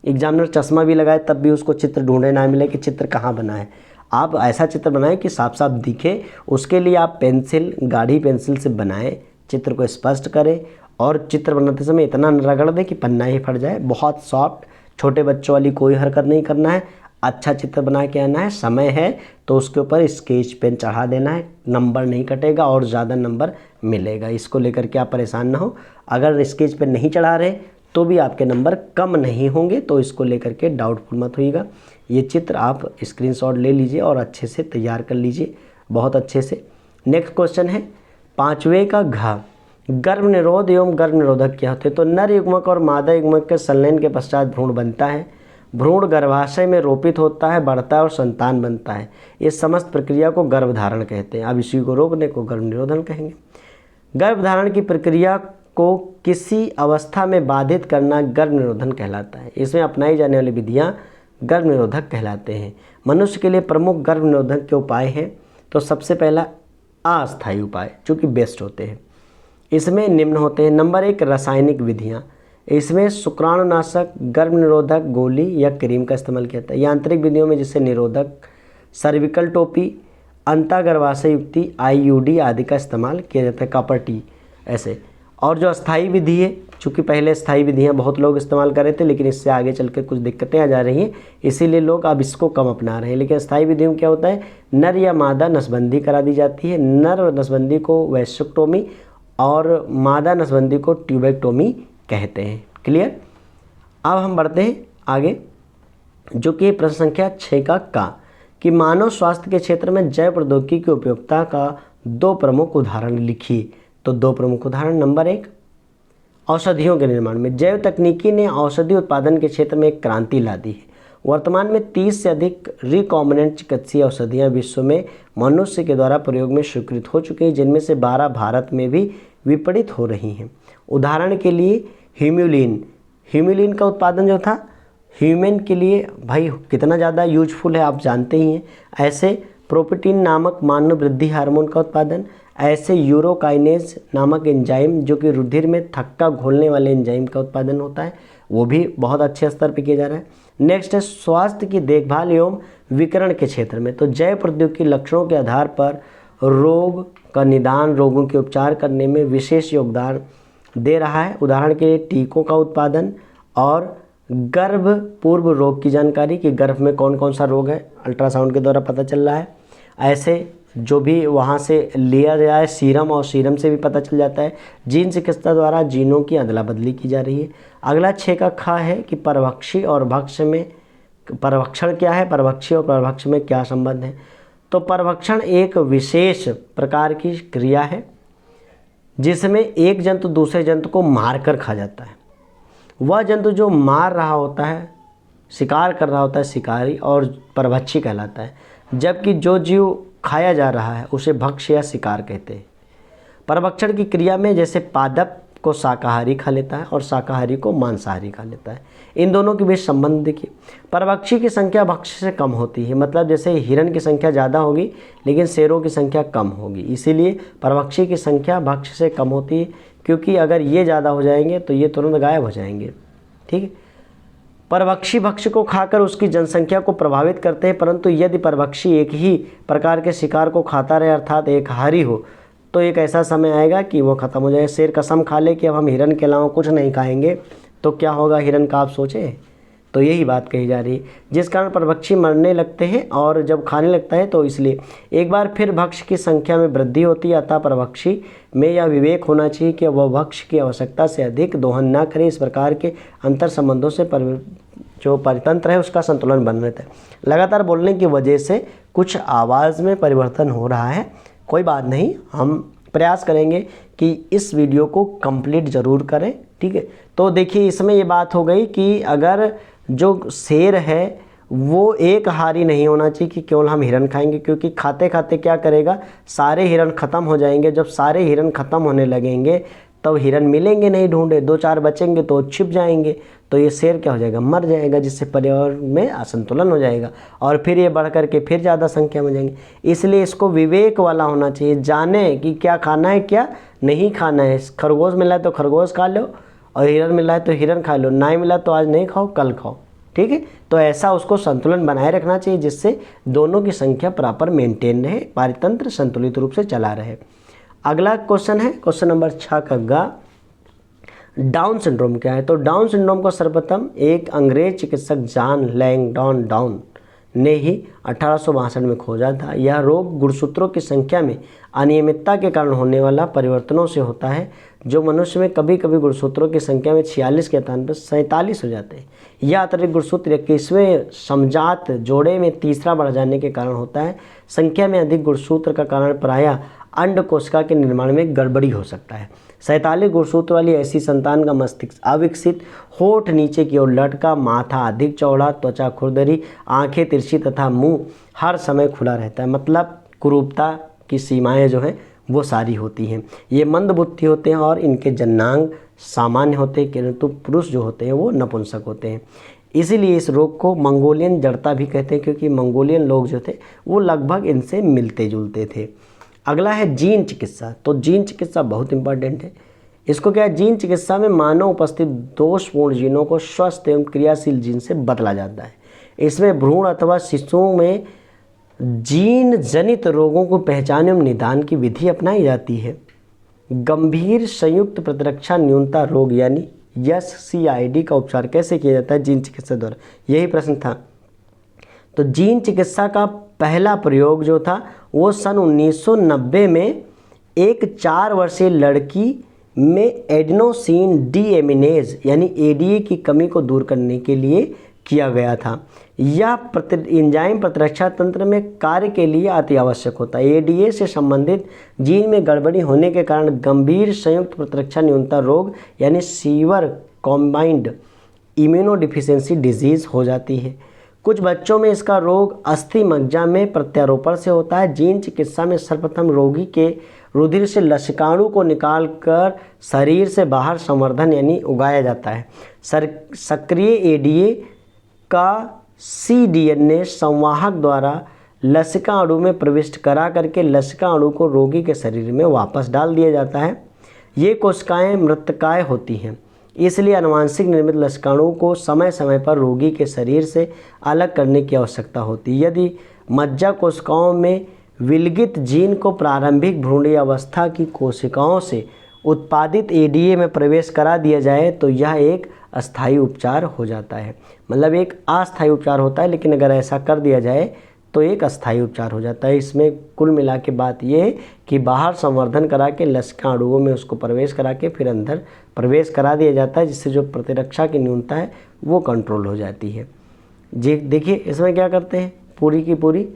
एग्जामिनर चश्मा भी लगाए तब भी उसको चित्र ढूंढे ना मिले कि चित्र कहाँ बना है। आप ऐसा चित्र बनाएं कि साफ साफ दिखे, उसके लिए आप पेंसिल, गाढ़ी पेंसिल से बनाएं, चित्र को स्पष्ट करें और चित्र बनाते समय इतना न रगड़ दें कि पन्ना ही फट जाए। बहुत सॉफ्ट, छोटे बच्चों वाली कोई हरकत नहीं करना है, अच्छा चित्र बना के आना है। समय है तो उसके ऊपर स्केच पेन चढ़ा देना है, नंबर नहीं कटेगा और ज़्यादा नंबर मिलेगा। इसको लेकर के आप परेशान ना हो। अगर स्केच पेन नहीं चढ़ा रहे तो भी आपके नंबर कम नहीं होंगे, तो इसको लेकर के डाउटफुल मत होइएगा। ये चित्र आप स्क्रीनशॉट ले लीजिए और अच्छे से तैयार कर लीजिए, बहुत अच्छे से। नेक्स्ट क्वेश्चन है 5वें का घ, गर्भ निरोध एवं गर्भ निरोधक क्या होते हैं? तो नर युग्मक और मादा युग्मक के संलयन के पश्चात भ्रूण बनता है। भ्रूण गर्भाशय में रोपित होता है, बढ़ता है और संतान बनता है। इस समस्त प्रक्रिया को गर्भधारण कहते हैं। अब इसी को रोकने को गर्भ निरोधन कहेंगे। गर्भधारण की प्रक्रिया को किसी अवस्था में बाधित करना गर्भ निरोधन कहलाता है। इसमें अपनाई जाने वाली विधियाँ गर्भ निरोधक कहलाते हैं। मनुष्य के लिए प्रमुख गर्भ निरोधक के उपाय हैं। तो सबसे पहला अस्थायी उपाय जो कि बेस्ट होते हैं, इसमें निम्न होते हैं। नंबर 1, रासायनिक विधियाँ। इसमें शुक्राणुनाशक, गर्भ निरोधक गोली या क्रीम का इस्तेमाल किया जाता है। यांत्रिक विधियों में जैसे निरोधक, सर्विकल टोपी, अंतःगर्भाशय युक्ति, IUD आदि का इस्तेमाल किया जाता है, कॉपर टी ऐसे। और जो अस्थायी विधि है, चूँकि पहले अस्थायी विधियाँ बहुत लोग इस्तेमाल कर रहे थे, लेकिन इससे आगे चल कर कुछ दिक्कतें आ जा रही हैं, इसीलिए लोग अब इसको कम अपना रहे हैं। लेकिन अस्थायी विधियों में क्या होता है, नर या मादा नसबंदी करा दी जाती है। नर नसबंदी को वैस्क्टोमी और मादा नसबंदी को ट्यूबेक्टोमी कहते हैं। क्लियर। अब हम बढ़ते हैं आगे, जो कि प्रश्न संख्या 6 का कि मानव स्वास्थ्य के क्षेत्र में जैव प्रौद्योगिकी की उपयोगिता का 2 प्रमुख उदाहरण लिखिए। तो 2 प्रमुख उदाहरण। नंबर 1, औषधियों के निर्माण में जैव तकनीकी ने औषधि उत्पादन के क्षेत्र में एक क्रांति ला दी है। वर्तमान में 30 से अधिक रिकॉम्बिनेंट चिकित्सीय औषधियाँ विश्व में मनुष्य के द्वारा प्रयोग में स्वीकृत हो चुकी हैं, जिनमें से 12 भारत में भी विपणित हो रही हैं। उदाहरण के लिए ह्यूमुलिन का उत्पादन जो था ह्यूमन के लिए भाई कितना ज़्यादा यूजफुल है आप जानते ही हैं। ऐसे प्रोपेटिन नामक मानव वृद्धि हार्मोन का उत्पादन, ऐसे यूरोकाइनेज नामक एंजाइम जो कि रुधिर में थक्का घोलने वाले एंजाइम का उत्पादन होता है, वो भी बहुत अच्छे स्तर पर किया जा रहा है। नेक्स्ट है स्वास्थ्य की देखभाल एवं विकिरण के क्षेत्र में। तो जैव प्रौद्योगिकी लक्षणों के आधार पर रोग का निदान, रोगों के उपचार करने में विशेष योगदान दे रहा है। उदाहरण के लिए टीकों का उत्पादन और गर्भ पूर्व रोग की जानकारी कि गर्भ में कौन कौन सा रोग है अल्ट्रासाउंड के द्वारा पता चल रहा है। ऐसे जो भी वहाँ से लिया जाए सीरम, और सीरम से भी पता चल जाता है। जीन चिकित्सा द्वारा जीनों की अदला बदली की जा रही है। अगला 6 का ख है कि परभक्षी और भक्ष्य में परभक्षण क्या है, परभक्षी और परभक्ष में क्या संबंध है। तो परभक्षण एक विशेष प्रकार की क्रिया है जिसमें एक जंतु दूसरे जंतु को मार कर खा जाता है। वह जंतु जो मार रहा होता है, शिकार कर रहा होता है, शिकारी और परभक्षी कहलाता है, जबकि जो जीव खाया जा रहा है उसे भक्ष्य या शिकार कहते हैं। परभक्षण की क्रिया में जैसे पादप को शाकाहारी खा लेता है और शाकाहारी को मांसाहारी खा लेता है। इन दोनों के बीच संबंध देखिए। परभक्षी की संख्या भक्ष्य से कम होती है, मतलब जैसे हिरण की संख्या ज़्यादा होगी लेकिन शेरों की संख्या कम होगी, इसीलिए परभक्षी की संख्या भक्ष्य से कम होती है, क्योंकि अगर ये ज़्यादा हो जाएंगे तो ये तुरंत गायब हो जाएंगे। ठीक है। परभक्षी भक्ष्य को खाकर उसकी जनसंख्या को प्रभावित करते हैं, परंतु यदि परभक्षी एक ही प्रकार के शिकार को खाता रहे अर्थात एकहारी हो तो एक ऐसा समय आएगा कि वो ख़त्म हो जाए। शेर कसम खा ले कि अब हम हिरण के अलावा कुछ नहीं खाएंगे तो क्या होगा हिरण का, आप सोचें। तो यही बात कही जा रही है, जिस कारण परभक्षी मरने लगते हैं और जब खाने लगता है तो इसलिए एक बार फिर भक्ष्य की संख्या में वृद्धि होती है। अतः परभक्षी में यह विवेक होना चाहिए कि वह भक्ष्य की आवश्यकता से अधिक दोहन न करे। इस प्रकार के अंतर संबंधों से जो परितंत्र है उसका संतुलन बन रहता है। लगातार बोलने की वजह से कुछ आवाज़ में परिवर्तन हो रहा है, कोई बात नहीं, हम प्रयास करेंगे कि इस वीडियो को कंप्लीट ज़रूर करें। ठीक है। तो देखिए इसमें ये बात हो गई कि अगर जो शेर है वो एक हारी नहीं होना चाहिए कि केवल हम हिरन खाएंगे, क्योंकि खाते खाते क्या करेगा, सारे हिरन ख़त्म हो जाएंगे। जब सारे हिरन ख़त्म होने लगेंगे तब हिरन मिलेंगे नहीं ढूंढे, 2-4 बचेंगे तो छिप जाएंगे, तो ये शेर क्या हो जाएगा, मर जाएगा, जिससे पर्यावरण में असंतुलन हो जाएगा और फिर ये बढ़ करके फिर ज़्यादा संख्या में जाएंगे। इसलिए इसको विवेक वाला होना चाहिए, जाने कि क्या खाना है क्या नहीं खाना है। खरगोश मिला है तो खरगोश खा लो, और हिरन मिला है तो हिरन खा लो, नहीं मिला तो आज नहीं खाओ कल खाओ, ठीक है। तो ऐसा उसको संतुलन बनाए रखना चाहिए जिससे दोनों की संख्या प्रॉपर मेंटेन रहे, पारितंत्र संतुलित रूप से चला रहे। अगला क्वेश्चन है क्वेश्चन नंबर 6 का गा, डाउन सिंड्रोम क्या है। तो डाउन सिंड्रोम को सर्वप्रथम एक अंग्रेज चिकित्सक जॉन लैंगडॉन डाउन ने ही 1862 में खोजा था। यह रोग गुणसूत्रों की संख्या में अनियमितता के कारण होने वाला परिवर्तनों से होता है, जो मनुष्य में कभी कभी गुणसूत्रों की संख्या में 46 के स्थान पर 47 हो जाते हैं। यह अतिरिक्त गुणसूत्र 21वें समजात जोड़े में तीसरा बढ़ जाने के कारण होता है। संख्या में अधिक गुणसूत्र का कारण प्रायः अंड कोशिका के निर्माण में गड़बड़ी हो सकता है। 47 गुणसूत्र वाली ऐसी संतान का मस्तिष्क अविकसित, होठ नीचे की ओर लटका, माथा अधिक चौड़ा, त्वचा खुरदरी, आंखें तिरछी तथा मुंह हर समय खुला रहता है। मतलब कुरूपता की सीमाएं जो हैं वो सारी होती हैं। ये मंद बुद्धि होते हैं और इनके जन्नांग सामान्य होते हैं, किंतु पुरुष जो होते हैं वो नपुंसक होते हैं। इसीलिए इस रोग को मंगोलियन जड़ता भी कहते हैं, क्योंकि मंगोलियन लोग जो थे वो लगभग इनसे मिलते जुलते थे। अगला है जीन चिकित्सा। तो जीन चिकित्सा बहुत इंपॉर्टेंट है। इसको क्या है, जीन चिकित्सा में मानव उपस्थित दोषपूर्ण जीनों को स्वस्थ एवं क्रियाशील जीन से बदला जाता है। इसमें भ्रूण अथवा शिशुओं में जीन जनित रोगों को पहचान एवं निदान की विधि अपनाई जाती है। गंभीर संयुक्त प्रतिरक्षा न्यूनता रोग यानी SCID का उपचार कैसे किया जाता है जीन चिकित्सा द्वारा, यही प्रश्न था। तो जीन चिकित्सा का पहला प्रयोग जो था वो सन 1990 में एक 4 वर्षीय लड़की में एडेनोसिन डीएमिनेज यानी ADA की कमी को दूर करने के लिए किया गया था। यह एंजाइम प्रतिरक्षा तंत्र में कार्य के लिए अति आवश्यक होता है। ADA से संबंधित जीन में गड़बड़ी होने के कारण गंभीर संयुक्त प्रतिरक्षा न्यूनता रोग यानी सीवर कॉम्बाइंड इम्यूनोडिफिशियंसी डिजीज़ हो जाती है। कुछ बच्चों में इसका रोग अस्थि मज्जा में प्रत्यारोपण से होता है। जीन चिकित्सा में सर्वप्रथम रोगी के रुधिर से लसिकाणु को निकालकर शरीर से बाहर संवर्धन यानी उगाया जाता है। सक्रिय ADA का cDNA संवाहक द्वारा लसिका अणु में प्रविष्ट करा करके लसिका अणु को रोगी के शरीर में वापस डाल दिया जाता है। ये कोशिकाएं मृतकाय होती हैं, इसलिए आनुवांशिक निर्मित लसिकाणु को समय समय पर रोगी के शरीर से अलग करने की आवश्यकता होती है। यदि मज्जा कोशिकाओं में विलगित जीन को प्रारंभिक भ्रूणीय अवस्था की कोशिकाओं से उत्पादित ADA में प्रवेश करा दिया जाए तो यह एक अस्थायी उपचार हो जाता है। मतलब एक अस्थायी उपचार होता है, लेकिन अगर ऐसा कर दिया जाए तो एक अस्थायी उपचार हो जाता है। इसमें कुल मिला के बात ये है कि बाहर संवर्धन करा के लसिका अणुओं में उसको प्रवेश करा के फिर अंदर प्रवेश करा दिया जाता है, जिससे जो प्रतिरक्षा की न्यूनता है वो कंट्रोल हो जाती है। जी देखिए इसमें क्या करते हैं, पूरी की पूरी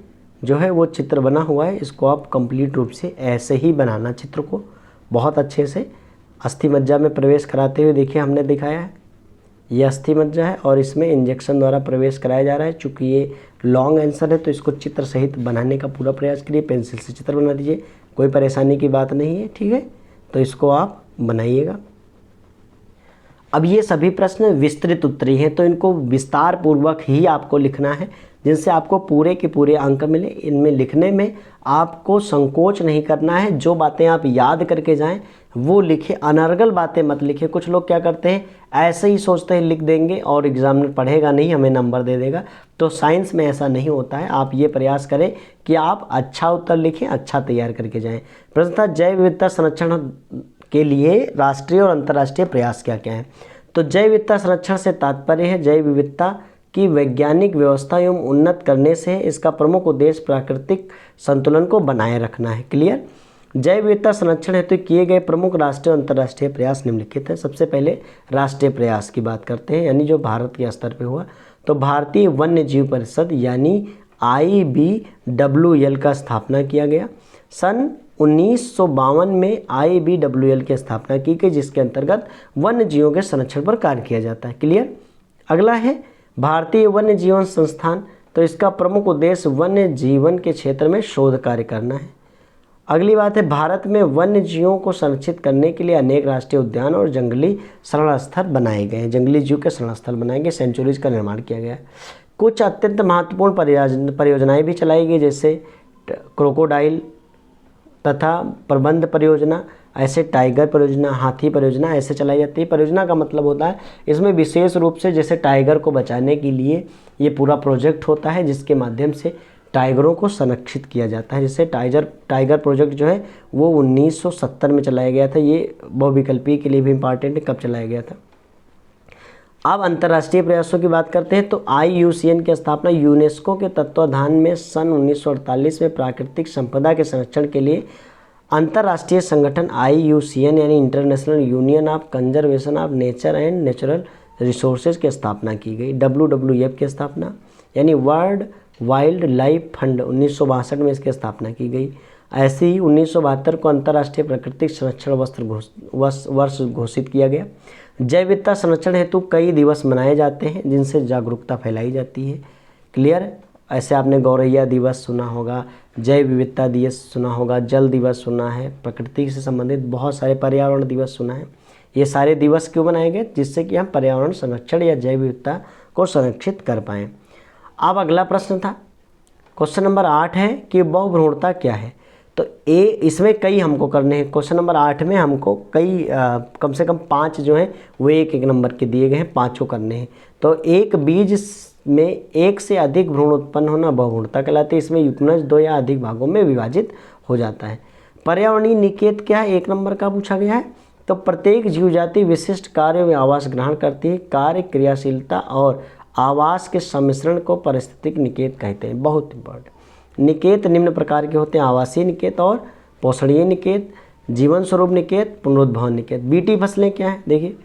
जो है वो चित्र बना हुआ है। इसको आप कंप्लीट रूप से ऐसे ही बनाना, चित्र को बहुत अच्छे से अस्थि मज्जा में प्रवेश कराते हुए देखिए हमने दिखाया है। ये अस्थि मज्जा है और इसमें इंजेक्शन द्वारा प्रवेश कराया जा रहा है। चूँकि ये लॉन्ग आंसर है तो इसको चित्र सहित बनाने का पूरा प्रयास करिए। पेंसिल से चित्र बना दीजिए, कोई परेशानी की बात नहीं है, ठीक है। तो इसको आप बनाइएगा। अब ये सभी प्रश्न विस्तृत उत्तरीय हैं, तो इनको विस्तार पूर्वक ही आपको लिखना है, जिनसे आपको पूरे के पूरे अंक मिले। इनमें लिखने में आपको संकोच नहीं करना है। जो बातें आप याद करके जाएं वो लिखें, अनर्गल बातें मत लिखें। कुछ लोग क्या करते हैं, ऐसे ही सोचते हैं लिख देंगे और एग्जामिनर पढ़ेगा नहीं, हमें नंबर दे देगा। तो साइंस में ऐसा नहीं होता है। आप ये प्रयास करें कि आप अच्छा उत्तर लिखें, अच्छा तैयार करके जाएँ। प्रश्न था जैव विविधता संरक्षण के लिए राष्ट्रीय और अंतर्राष्ट्रीय प्रयास क्या क्या हैं। तो जैव विविधता संरक्षण से तात्पर्य है जैव विविधता की वैज्ञानिक व्यवस्था एवं उन्नत करने से। इसका प्रमुख उद्देश्य प्राकृतिक संतुलन को बनाए रखना है। क्लियर। जैव विविधता संरक्षण हेतु किए गए प्रमुख राष्ट्रीय और अंतर्राष्ट्रीय प्रयास निम्नलिखित है। सबसे पहले राष्ट्रीय प्रयास की बात करते हैं, यानी जो भारत के स्तर पे हुआ। तो भारतीय वन्य जीव परिषद यानी IBWL का स्थापना किया गया। सन 1952 में IBWL की स्थापना की गई, जिसके अंतर्गत वन्य जीवों के संरक्षण पर कार्य किया जाता है। क्लियर। अगला है भारतीय वन्य जीवन संस्थान, तो इसका प्रमुख उद्देश्य वन्य जीवन के क्षेत्र में शोध कार्य करना है। अगली बात है, भारत में वन्य जीवों को संरक्षित करने के लिए अनेक राष्ट्रीय उद्यान और जंगली शरण स्थल बनाए गए हैं। जंगली जीव के शरण स्थल बनाए गए, सेंचुरीज का निर्माण किया गया है। कुछ अत्यंत महत्वपूर्ण परियोजनाएं भी चलाई गई, जैसे क्रोकोडाइल तथा प्रबंध परियोजना, ऐसे टाइगर परियोजना, हाथी परियोजना ऐसे चलाई जाती है। परियोजना का मतलब होता है इसमें विशेष रूप से जैसे टाइगर को बचाने के लिए ये पूरा प्रोजेक्ट होता है, जिसके माध्यम से टाइगरों को संरक्षित किया जाता है। जैसे टाइगर प्रोजेक्ट जो है वो 1970 में चलाया गया था। ये बहुविकल्पीय के लिए भी इम्पॉर्टेंट है, कब चलाया गया था। अब अंतर्राष्ट्रीय प्रयासों की बात करते हैं, तो IUCN की स्थापना यूनेस्को के तत्वाधान में सन 1948 में प्राकृतिक संपदा के संरक्षण के लिए अंतर्राष्ट्रीय संगठन IUCN यानी international union of conservation of nature and natural resources की स्थापना की गई। WWF की स्थापना यानी वर्ल्ड वाइल्ड लाइफ फंड 1962 में इसकी स्थापना की गई। ऐसे ही 1972 को अंतर्राष्ट्रीय प्राकृतिक संरक्षण वर्ष घोषित किया गया। जैव विविधता संरक्षण हेतु कई दिवस मनाए जाते हैं, जिनसे जागरूकता फैलाई जाती है। क्लियर। ऐसे आपने गौरैया दिवस सुना होगा, जैव विविधता दिवस सुना होगा, जल दिवस सुना है, प्रकृति से संबंधित बहुत सारे पर्यावरण दिवस सुना है। ये सारे दिवस क्यों बनाए गए? जिससे कि हम पर्यावरण संरक्षण या जैव विविधता को संरक्षित कर पाएँ। अब अगला प्रश्न था, क्वेश्चन नंबर 8 है कि बहुभ्रूणता क्या है। तो इसमें कई हमको करने हैं। क्वेश्चन नंबर 8 में हमको कई कम से कम 5 जो हैं वो एक नंबर के दिए गए हैं, 5 को करने हैं। तो एक बीज में एक से अधिक भ्रूण उत्पन्न होना बहुभ्रूणता कहलाती है। इसमें युग्मनज 2 या अधिक भागों में विभाजित हो जाता है। पर्यावरणीय निकेत क्या है, 1 नंबर का पूछा गया है। तो प्रत्येक जीव जाति विशिष्ट कार्य में आवास ग्रहण करती है। कार्य, क्रियाशीलता और आवास के सम्मिश्रण को पारिस्थितिक निकेत कहते हैं। बहुत इंपॉर्टेंट। निकेत निम्न प्रकार के होते हैं, आवासीय निकेत और पोषणीय निकेत, जीवन स्वरूप निकेत, पुनरुद्भवन निकेत। बीटी फसलें क्या हैं देखिए,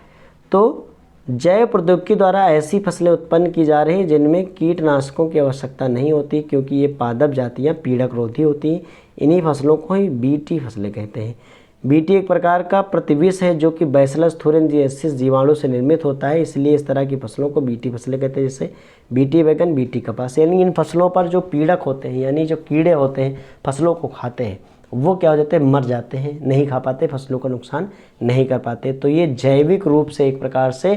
तो जैव प्रौद्योगिकी द्वारा ऐसी फसलें उत्पन्न की जा रही हैं जिनमें कीटनाशकों की आवश्यकता नहीं होती, क्योंकि ये पादप जातियाँ पीड़क रोधी होती हैं। इन्हीं फसलों को ही बीटी फसलें कहते हैं। बीटी एक प्रकार का प्रतिविष है जो कि बैसिलस थुरिनजिएसिस जीवाणु से निर्मित होता है, इसलिए इस तरह की फसलों को बीटी फसलें कहते हैं। जैसे बीटी बैगन, बीटी कपास। यानी इन फसलों पर जो पीड़क होते हैं, यानी जो कीड़े होते हैं फसलों को खाते हैं, वो क्या हो जाते हैं, मर जाते हैं, नहीं खा पाते, फसलों का नुकसान नहीं कर पाते। तो ये जैविक रूप से एक प्रकार से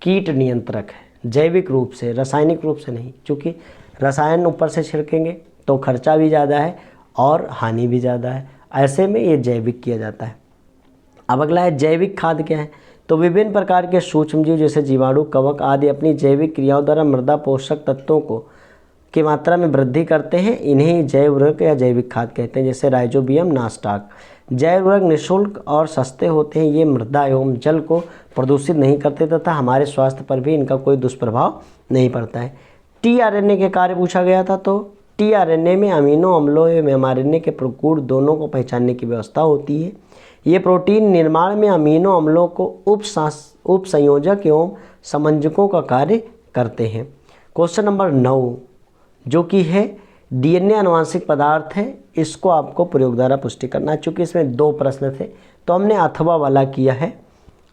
कीट नियंत्रक है, जैविक रूप से, रासायनिक रूप से नहीं। चूँकि रसायन ऊपर से छिड़केंगे तो खर्चा भी ज़्यादा है और हानि भी ज़्यादा है, ऐसे में ये जैविक किया जाता है। अब अगला है जैविक खाद क्या है। तो विभिन्न प्रकार के सूक्ष्मजीव जैसे जीवाणु, कवक आदि अपनी जैविक क्रियाओं द्वारा मृदा पोषक तत्वों को की मात्रा में वृद्धि करते हैं। इन्हें जैव उर्वरक या जैविक खाद कहते हैं, जैसे राइजोबियम, नास्टाक। जैव उर्वरक निःशुल्क और सस्ते होते हैं। ये मृदा एवं जल को प्रदूषित नहीं करते तथा हमारे स्वास्थ्य पर भी इनका कोई दुष्प्रभाव नहीं पड़ता है। टीआरएनए के कार्य पूछा गया था, तो टीआरएनए में अमीनो अम्लों एवं एमआरएनए के प्रकूल दोनों को पहचानने की व्यवस्था होती है। ये प्रोटीन निर्माण में अमीनो अम्लों को उप संयोजक एवं समंजकों का कार्य करते हैं। क्वेश्चन नंबर 9 जो कि है डीएनए आनुवांशिक पदार्थ है, इसको आपको प्रयोग द्वारा पुष्टि करना है। चूँकि इसमें 2 प्रश्न थे तो हमने अथवा वाला किया है।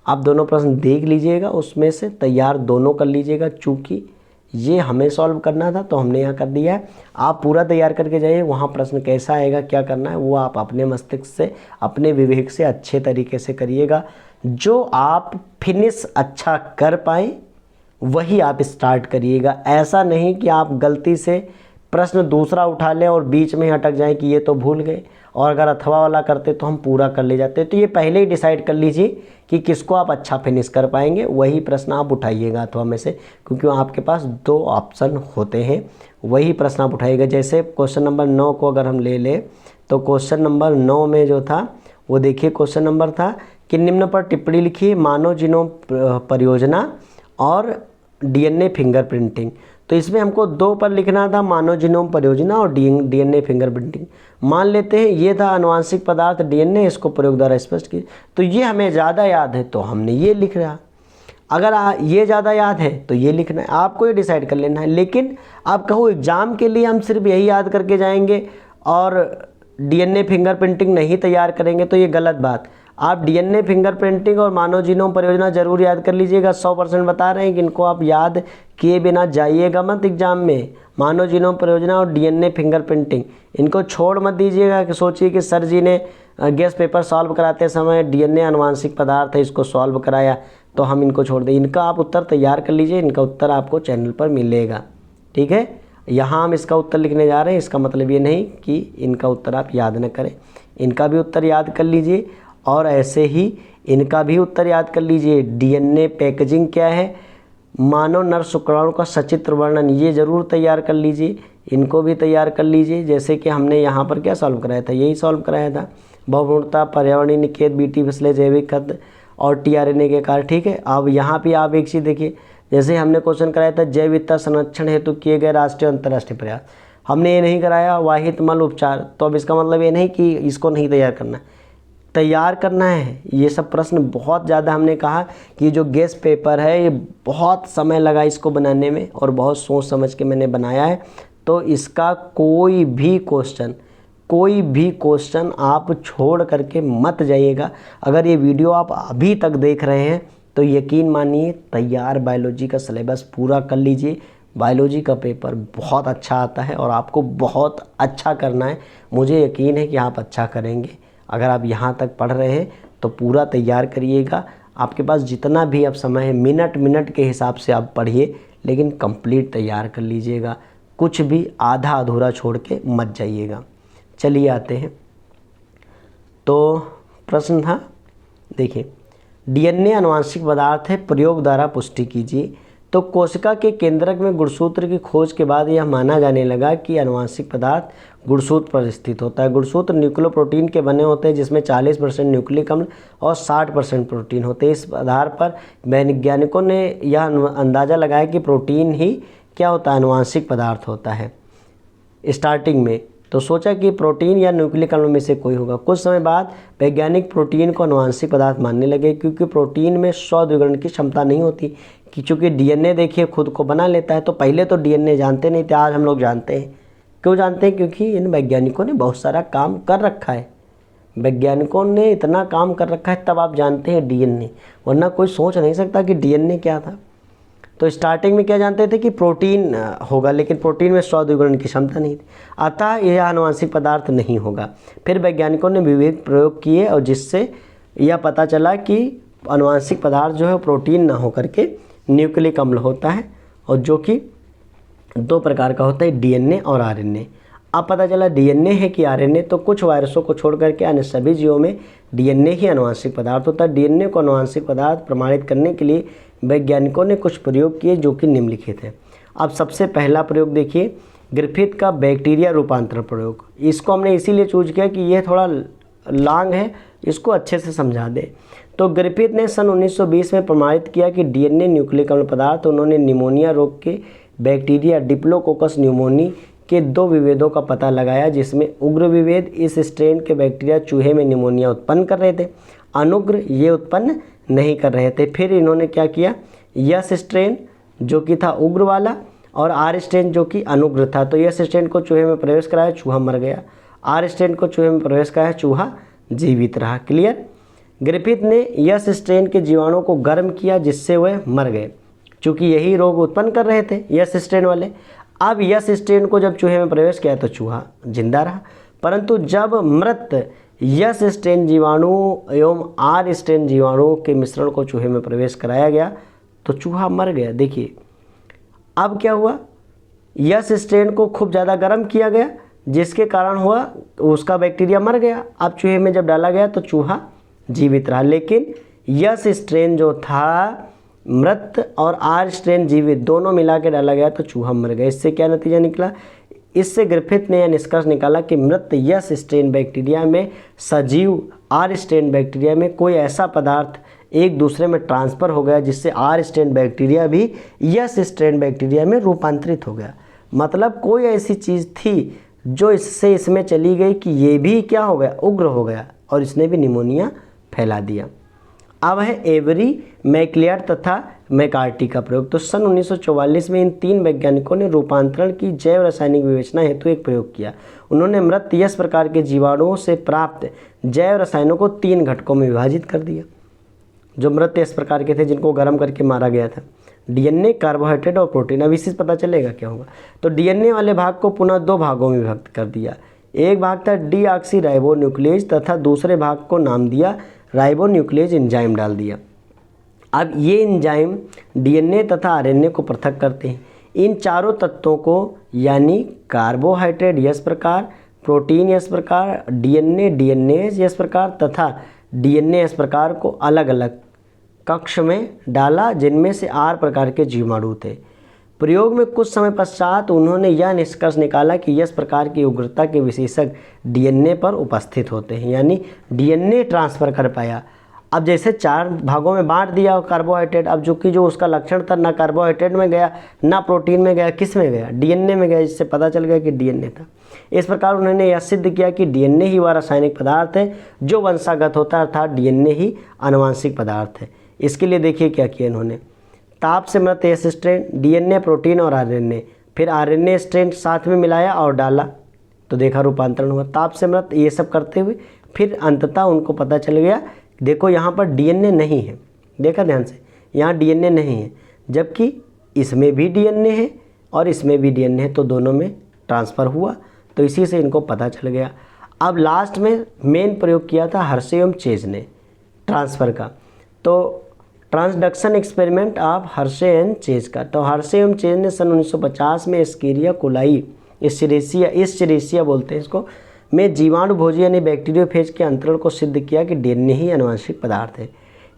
आप दोनों प्रश्न देख लीजिएगा, उसमें से तैयार दोनों कर लीजिएगा। चूँकि ये हमें सॉल्व करना था तो हमने यहाँ कर दिया है। आप पूरा तैयार करके जाइए, वहाँ प्रश्न कैसा आएगा, क्या करना है, वो आप अपने मस्तिष्क से, अपने विवेक से अच्छे तरीके से करिएगा। जो आप फिनिश अच्छा कर पाएँ वही आप स्टार्ट करिएगा। ऐसा नहीं कि आप गलती से प्रश्न दूसरा उठा लें और बीच में अटक जाएं कि ये तो भूल गए, और अगर अथवा वाला करते तो हम पूरा कर ले जाते। तो ये पहले ही डिसाइड कर लीजिए कि किसको आप अच्छा फिनिश कर पाएंगे, वही प्रश्न आप उठाइएगा अथवा में से, क्योंकि आपके पास 2 ऑप्शन होते हैं, वही प्रश्न आप उठाइएगा। जैसे क्वेश्चन नंबर 9 को अगर हम ले लें तो क्वेश्चन नंबर 9 में जो था वो देखिए, क्वेश्चन नंबर था कि निम्न पर टिप्पणी लिखिए, मानव जीनोम परियोजना और डीएनए फिंगरप्रिंटिंग। तो इसमें हमको 2 पर लिखना था, मानव जीनोम परियोजना और डीएनए फिंगरप्रिंटिंग। मान लेते हैं ये था आनुवांशिक पदार्थ डीएनए, इसको प्रयोग द्वारा स्पष्ट किया। तो ये हमें ज़्यादा याद है तो हमने ये लिख रहा। अगर ये ज़्यादा याद है तो ये लिखना है, आपको ये डिसाइड कर लेना है। लेकिन आप कहो एग्ज़ाम के लिए हम सिर्फ यही याद करके जाएंगे और डीएनए फिंगरप्रिंटिंग नहीं तैयार करेंगे तो ये गलत बात। आप डीएनए फिंगरप्रिंटिंग और मानव जीनोम परियोजना जरूर याद कर लीजिएगा। 100% बता रहे हैं कि इनको आप याद किए बिना जाइएगा मत एग्जाम में। मानव जीनोम परियोजना और डीएनए फिंगरप्रिंटिंग इनको छोड़ मत दीजिएगा कि सोचिए कि सर जी ने गेस्ट पेपर सॉल्व कराते समय डीएनए आनुवांशिक पदार्थ है इसको सॉल्व कराया तो हम इनको छोड़ दें। इनका आप उत्तर तैयार कर लीजिए, इनका उत्तर आपको चैनल पर मिलेगा। ठीक है, यहाँ हम इसका उत्तर लिखने जा रहे हैं, इसका मतलब ये नहीं कि इनका उत्तर आप याद न करें, इनका भी उत्तर याद कर लीजिए और ऐसे ही इनका भी उत्तर याद कर लीजिए। डीएनए पैकेजिंग क्या है, मानव नर शुक्राणु का सचित्र वर्णन, ये ज़रूर तैयार कर लीजिए, इनको भी तैयार कर लीजिए। जैसे कि हमने यहाँ पर क्या सॉल्व कराया था, यही सॉल्व कराया था, बहुगुणता, पर्यावरणीय निकेत, बीटी फिसले, जैविक खत और टीआरएनए के कार्य। ठीक है, अब यहाँ पे आप एक चीज़ देखिए, जैसे हमने क्वेश्चन कराया था जैव विविधता संरक्षण हेतु किए गए राष्ट्रीय और अंतर्राष्ट्रीय प्रयास, हमने ये नहीं कराया वाहित मल उपचार, तो अब इसका मतलब ये नहीं कि इसको नहीं तैयार करना है, तैयार करना है। ये सब प्रश्न बहुत ज़्यादा, हमने कहा कि जो गेस्ट पेपर है ये बहुत समय लगा इसको बनाने में और बहुत सोच समझ के मैंने बनाया है, तो इसका कोई भी क्वेश्चन आप छोड़ करके मत जाइएगा। अगर ये वीडियो आप अभी तक देख रहे हैं तो यकीन मानिए तैयार बायोलॉजी का सिलेबस पूरा कर लीजिए। बायोलॉजी का पेपर बहुत अच्छा आता है और आपको बहुत अच्छा करना है, मुझे यकीन है कि आप अच्छा करेंगे। अगर आप यहाँ तक पढ़ रहे हैं तो पूरा तैयार करिएगा। आपके पास जितना भी अब समय है, मिनट मिनट के हिसाब से आप पढ़िए, लेकिन कंप्लीट तैयार कर लीजिएगा, कुछ भी आधा अधूरा छोड़ के मत जाइएगा। चलिए आते हैं, तो प्रश्न था, देखिए, डीएनए आनुवांशिक पदार्थ है, प्रयोग द्वारा पुष्टि कीजिए। तो कोशिका के केंद्रक में गुणसूत्र की खोज के बाद यह माना जाने लगा कि आनुवांशिक पदार्थ गुणसूत्र पर स्थित होता है। गुणसूत्र न्यूक्लियोप्रोटीन के बने होते हैं जिसमें 40% न्यूक्लिक अम्ल और 60% प्रोटीन होते हैं। इस आधार पर वैज्ञानिकों ने यह अंदाज़ा लगाया कि प्रोटीन ही क्या होता है, आनुवांशिक पदार्थ होता है। स्टार्टिंग में तो सोचा कि प्रोटीन या न्यूक्लिक अम्ल में से कोई होगा। कुछ समय बाद वैज्ञानिक प्रोटीन को आनुवांशिक पदार्थ मानने लगे, क्योंकि प्रोटीन में स्व-द्विगुणन की क्षमता नहीं होती, कि चूँकि डीएनए देखिए खुद को बना लेता है। तो पहले तो डीएनए जानते नहीं थे, आज हम लोग जानते हैं। क्यों जानते हैं? क्योंकि इन वैज्ञानिकों ने बहुत सारा काम कर रखा है, वैज्ञानिकों ने इतना काम कर रखा है, तब आप जानते हैं डीएनए, वरना कोई सोच नहीं सकता कि डीएनए क्या था। तो स्टार्टिंग में क्या जानते थे कि प्रोटीन होगा, लेकिन प्रोटीन में स्व-द्विगुणन की क्षमता नहीं थी, अतः यह आनुवांशिक पदार्थ नहीं होगा। फिर वैज्ञानिकों ने विविध प्रयोग किए और जिससे यह पता चला कि आनुवांशिक पदार्थ जो है प्रोटीन ना होकर के न्यूक्लिक अम्ल होता है, और जो कि दो प्रकार का होता है, डीएनए और आरएनए। अब पता चला डीएनए है कि आरएनए, तो कुछ वायरसों को छोड़ करके अन्य सभी जीवों में डीएनए ही आनुवांशिक पदार्थ होता है। डीएनए को आनुवांशिक पदार्थ प्रमाणित करने के लिए वैज्ञानिकों ने कुछ प्रयोग किए जो कि निम्नलिखित हैं। अब सबसे पहला प्रयोग देखिए, ग्रिफिथ का बैक्टीरिया रूपांतरण प्रयोग। इसको हमने इसीलिए चूज किया कि यह थोड़ा लॉन्ग है, इसको अच्छे से समझा दे। तो ग्रिफिथ ने सन 1920 में प्रमाणित किया कि डीएनए न्यूक्लिक अम्ल पदार्थ। उन्होंने निमोनिया रोग के बैक्टीरिया डिप्लोकोकस न्यूमोनी के 2 विभेदों का पता लगाया, जिसमें उग्र विभेद इस स्ट्रेन के बैक्टीरिया चूहे में निमोनिया उत्पन्न कर रहे थे, अनुग्र ये उत्पन्न नहीं कर रहे थे। फिर इन्होंने क्या किया, यस स्ट्रेन जो कि था उग्र वाला और आर स्ट्रेन जो कि अनुग्र था, तो यस स्ट्रेन को चूहे में प्रवेश कराया, चूहा मर गया। आर स्ट्रेन को चूहे में प्रवेश कराया, चूहा जीवित रहा। क्लियर। ग्रिफिथ ने यस स्ट्रेन के जीवाणुओं को गर्म किया जिससे वह मर गए, चूँकि यही रोग उत्पन्न कर रहे थे यस स्ट्रेन वाले। अब यस स्ट्रेन को जब चूहे में प्रवेश किया तो चूहा जिंदा रहा, परंतु जब मृत यस स्ट्रेन जीवाणु एवं आर स्ट्रेन जीवाणुओं के मिश्रण को चूहे में प्रवेश कराया गया तो चूहा मर गया। देखिए अब क्या हुआ, यस स्ट्रेन को खूब ज़्यादा गर्म किया गया जिसके कारण हुआ उसका बैक्टीरिया मर गया। अब चूहे में जब डाला गया तो चूहा जीवित रहा, लेकिन यस स्ट्रेन जो था मृत और आर स्ट्रेन जीवित दोनों मिला के डाला गया तो चूहा मर गया। इससे क्या नतीजा निकला, इससे ग्रिफिथ ने यह निष्कर्ष निकाला कि मृत यस स्ट्रेन बैक्टीरिया में सजीव आर स्ट्रेन बैक्टीरिया में कोई ऐसा पदार्थ एक दूसरे में ट्रांसफ़र हो गया जिससे आर स्ट्रेन बैक्टीरिया भी यस स्ट्रेन बैक्टीरिया में रूपांतरित हो गया। मतलब कोई ऐसी चीज़ थी जो इससे इसमें चली गई कि ये भी क्या हो गया, उग्र हो गया और इसने भी निमोनिया फैला दिया। अब है एवरी मैक्लियार्ड तथा मैकार्टी का प्रयोग। तो सन 1944 में इन 3 वैज्ञानिकों ने रूपांतरण की जैव रासायनिक विवेचना हेतु एक प्रयोग किया। उन्होंने मृत यस प्रकार के जीवाणुओं से प्राप्त जैव रसायनों को 3 घटकों में विभाजित कर दिया, जो मृत यस प्रकार के थे जिनको गर्म करके मारा गया था। डीएनए, कार्बोहाइड्रेट और प्रोटीन। अब इसी से पता चलेगा क्या होगा। तो डीएनए वाले भाग को पुनः 2 भागों में विभक्त कर दिया। एक भाग था डीऑक्सीराइबोन्यूक्लियेज तथा दूसरे भाग को नाम दिया राइबोन्यूक्लियेज एंजाइम डाल दिया। अब ये एंजाइम डीएनए तथा आरएनए को पृथक करते हैं। इन चारों तत्वों को यानी कार्बोहाइड्रेट यस प्रकार, प्रोटीन यस प्रकार, डीएनए यस प्रकार तथा डीएनए यस प्रकार को अलग अलग कक्ष में डाला, जिनमें से 8 प्रकार के जीवाणु थे। प्रयोग में कुछ समय पश्चात उन्होंने यह निष्कर्ष निकाला कि यस प्रकार की उग्रता के विशेषक डीएनए पर उपस्थित होते हैं, यानी डीएनए ट्रांसफ़र कर पाया। अब जैसे 4 भागों में बांट दिया कार्बोहाइड्रेट, अब जो उसका लक्षण था ना कार्बोहाइड्रेट में गया ना प्रोटीन में गया, किस में गया? डीएनए में गया, जिससे पता चल गया कि डीएनए था। इस प्रकार उन्होंने यह सिद्ध किया कि डीएनए ही वह रासायनिक पदार्थ है जो वंशागत होता है, अर्थात डीएनए ही आनुवांशिक पदार्थ है। इसके लिए देखिए क्या किया इन्होंने। ताप से मृत यस स्ट्रेन, डीएनए, प्रोटीन और आरएनए, फिर आरएनए स्ट्रेन साथ में मिलाया और डाला, तो देखा रूपांतरण हुआ। ताप से मृत ये सब करते हुए फिर अंततः उनको पता चल गया, देखो यहाँ पर डीएनए नहीं है, देखा ध्यान से, यहाँ डीएनए नहीं है, जबकि इसमें भी डीएनए है और इसमें भी डीएनए है, तो दोनों में ट्रांसफ़र हुआ। तो इसी से इनको पता चल गया। अब लास्ट में मेन प्रयोग किया था हर्शे एवं चेज ने ट्रांसफ़र का, तो transduction experiment of Hershey and chase का। तो हर्शे एवं चेज ने सन 1950 में एस्केरिया कोलाई, एस्चेरेसिया बोलते हैं इसको, में जीवाणु भोजी यानी बैक्टीरियोफेज के अंतरण को सिद्ध किया कि डीएनए ही आनुवंशिक पदार्थ है।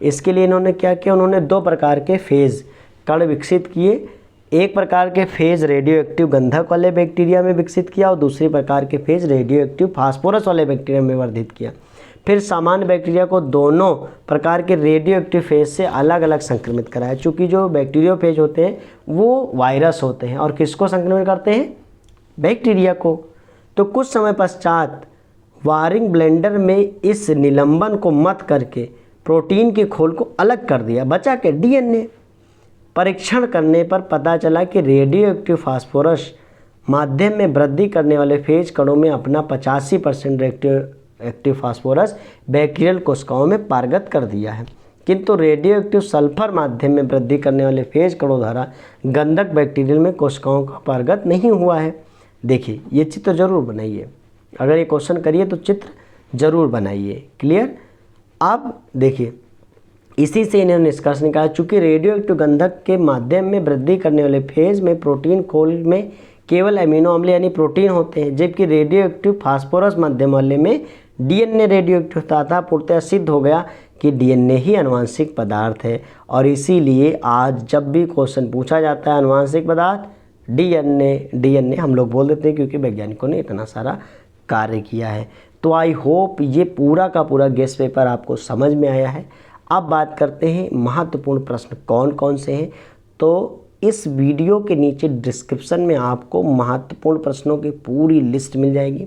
इसके लिए इन्होंने क्या किया, उन्होंने 2 प्रकार के फेज कण विकसित किए। एक प्रकार के फेज रेडियो एक्टिव गंधक वाले बैक्टीरिया में विकसित किया और दूसरे प्रकार के फेज रेडियो एक्टिव फास्फोरस वाले बैक्टीरिया में वर्धित किया। फिर सामान्य बैक्टीरिया को दोनों प्रकार के रेडियो एक्टिव फेज से अलग अलग संक्रमित कराया, चूँकि जो बैक्टीरियोफेज होते हैं वो वायरस होते हैं और किसको संक्रमित करते हैं? बैक्टीरिया को। तो कुछ समय पश्चात वायरिंग ब्लेंडर में इस निलंबन को मत करके प्रोटीन के खोल को अलग कर दिया, बचा के डीएनए। परीक्षण करने पर पता चला कि रेडियो एक्टिव फास्फोरस माध्यम में वृद्धि करने वाले फेज कणों में अपना 85% रेडियो एक्टिव फास्फोरस बैक्टीरियल कोशिकाओं में पारगत कर दिया है, किंतु रेडियो एक्टिव सल्फर माध्यम में वृद्धि करने वाले फेज कणों द्वारा गंधक बैक्टीरियल में कोशिकाओं का पारगत नहीं हुआ है। देखिए ये चित्र जरूर बनाइए, अगर ये क्वेश्चन करिए तो चित्र जरूर बनाइए। क्लियर? अब देखिए इसी से इन्होंने निष्कर्ष निकाला, चूँकि रेडियो एक्टिव गंधक के माध्यम में वृद्धि करने वाले फेज में प्रोटीन खोल में केवल अमीनो अम्ल यानी प्रोटीन होते हैं, जबकि रेडियो एक्टिव फास्फोरस माध्यम वाले में डीएनए रेडियो एक्टिव था। पूर्णतः सिद्ध हो गया कि डीएनए ही आनुवंशिक पदार्थ है। और इसीलिए आज जब भी क्वेश्चन पूछा जाता है आनुवंशिक पदार्थ डीएनए हम लोग बोल देते हैं, क्योंकि वैज्ञानिकों ने इतना सारा कार्य किया है। तो आई होप ये पूरा का पूरा गेस्ट पेपर आपको समझ में आया है। अब बात करते हैं महत्वपूर्ण प्रश्न कौन कौन से हैं। तो इस वीडियो के नीचे डिस्क्रिप्शन में आपको महत्वपूर्ण प्रश्नों की पूरी लिस्ट मिल जाएगी,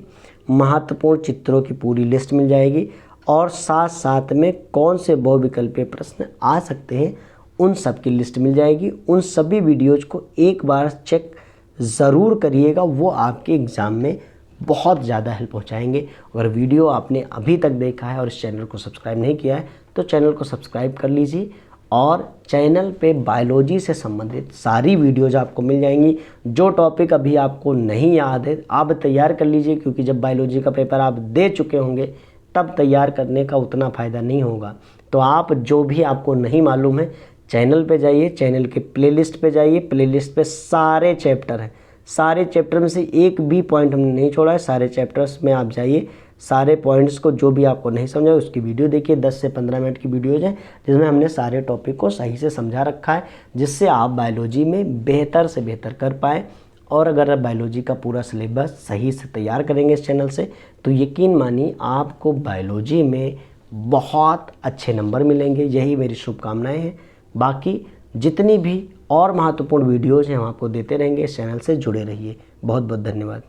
महत्वपूर्ण चित्रों की पूरी लिस्ट मिल जाएगी, और साथ साथ में कौन से बहुविकल्पीय प्रश्न आ सकते हैं उन सब की लिस्ट मिल जाएगी। उन सभी वीडियोज को एक बार चेक ज़रूर करिएगा, वो आपके एग्ज़ाम में बहुत ज़्यादा हेल्प पहुँचाएंगे। अगर वीडियो आपने अभी तक देखा है और इस चैनल को सब्सक्राइब नहीं किया है तो चैनल को सब्सक्राइब कर लीजिए, और चैनल पे बायोलॉजी से संबंधित सारी वीडियोज़ आपको मिल जाएंगी। जो टॉपिक अभी आपको नहीं याद है आप तैयार कर लीजिए, क्योंकि जब बायोलॉजी का पेपर आप दे चुके होंगे तब तैयार करने का उतना फ़ायदा नहीं होगा। तो आप जो भी आपको नहीं मालूम है चैनल पे जाइए, चैनल के प्लेलिस्ट पे जाइए, प्लेलिस्ट पे सारे चैप्टर हैं, सारे चैप्टर में से एक भी पॉइंट हमने नहीं छोड़ा है। सारे चैप्टर्स में आप जाइए, सारे पॉइंट्स को जो भी आपको नहीं समझा उसकी वीडियो देखिए। 10 से 15 मिनट की वीडियोज़ हैं जिसमें हमने सारे टॉपिक को सही से समझा रखा है, जिससे आप बायोलॉजी में बेहतर से बेहतर कर पाएँ। और अगर बायोलॉजी का पूरा सिलेबस सही से तैयार करेंगे इस चैनल से तो यकीन मानिए आपको बायोलॉजी में बहुत अच्छे नंबर मिलेंगे। यही मेरी शुभकामनाएँ हैं। बाकी जितनी भी और महत्वपूर्ण वीडियोज़ हैं हम आपको देते रहेंगे। इस चैनल से जुड़े रहिए। बहुत बहुत धन्यवाद।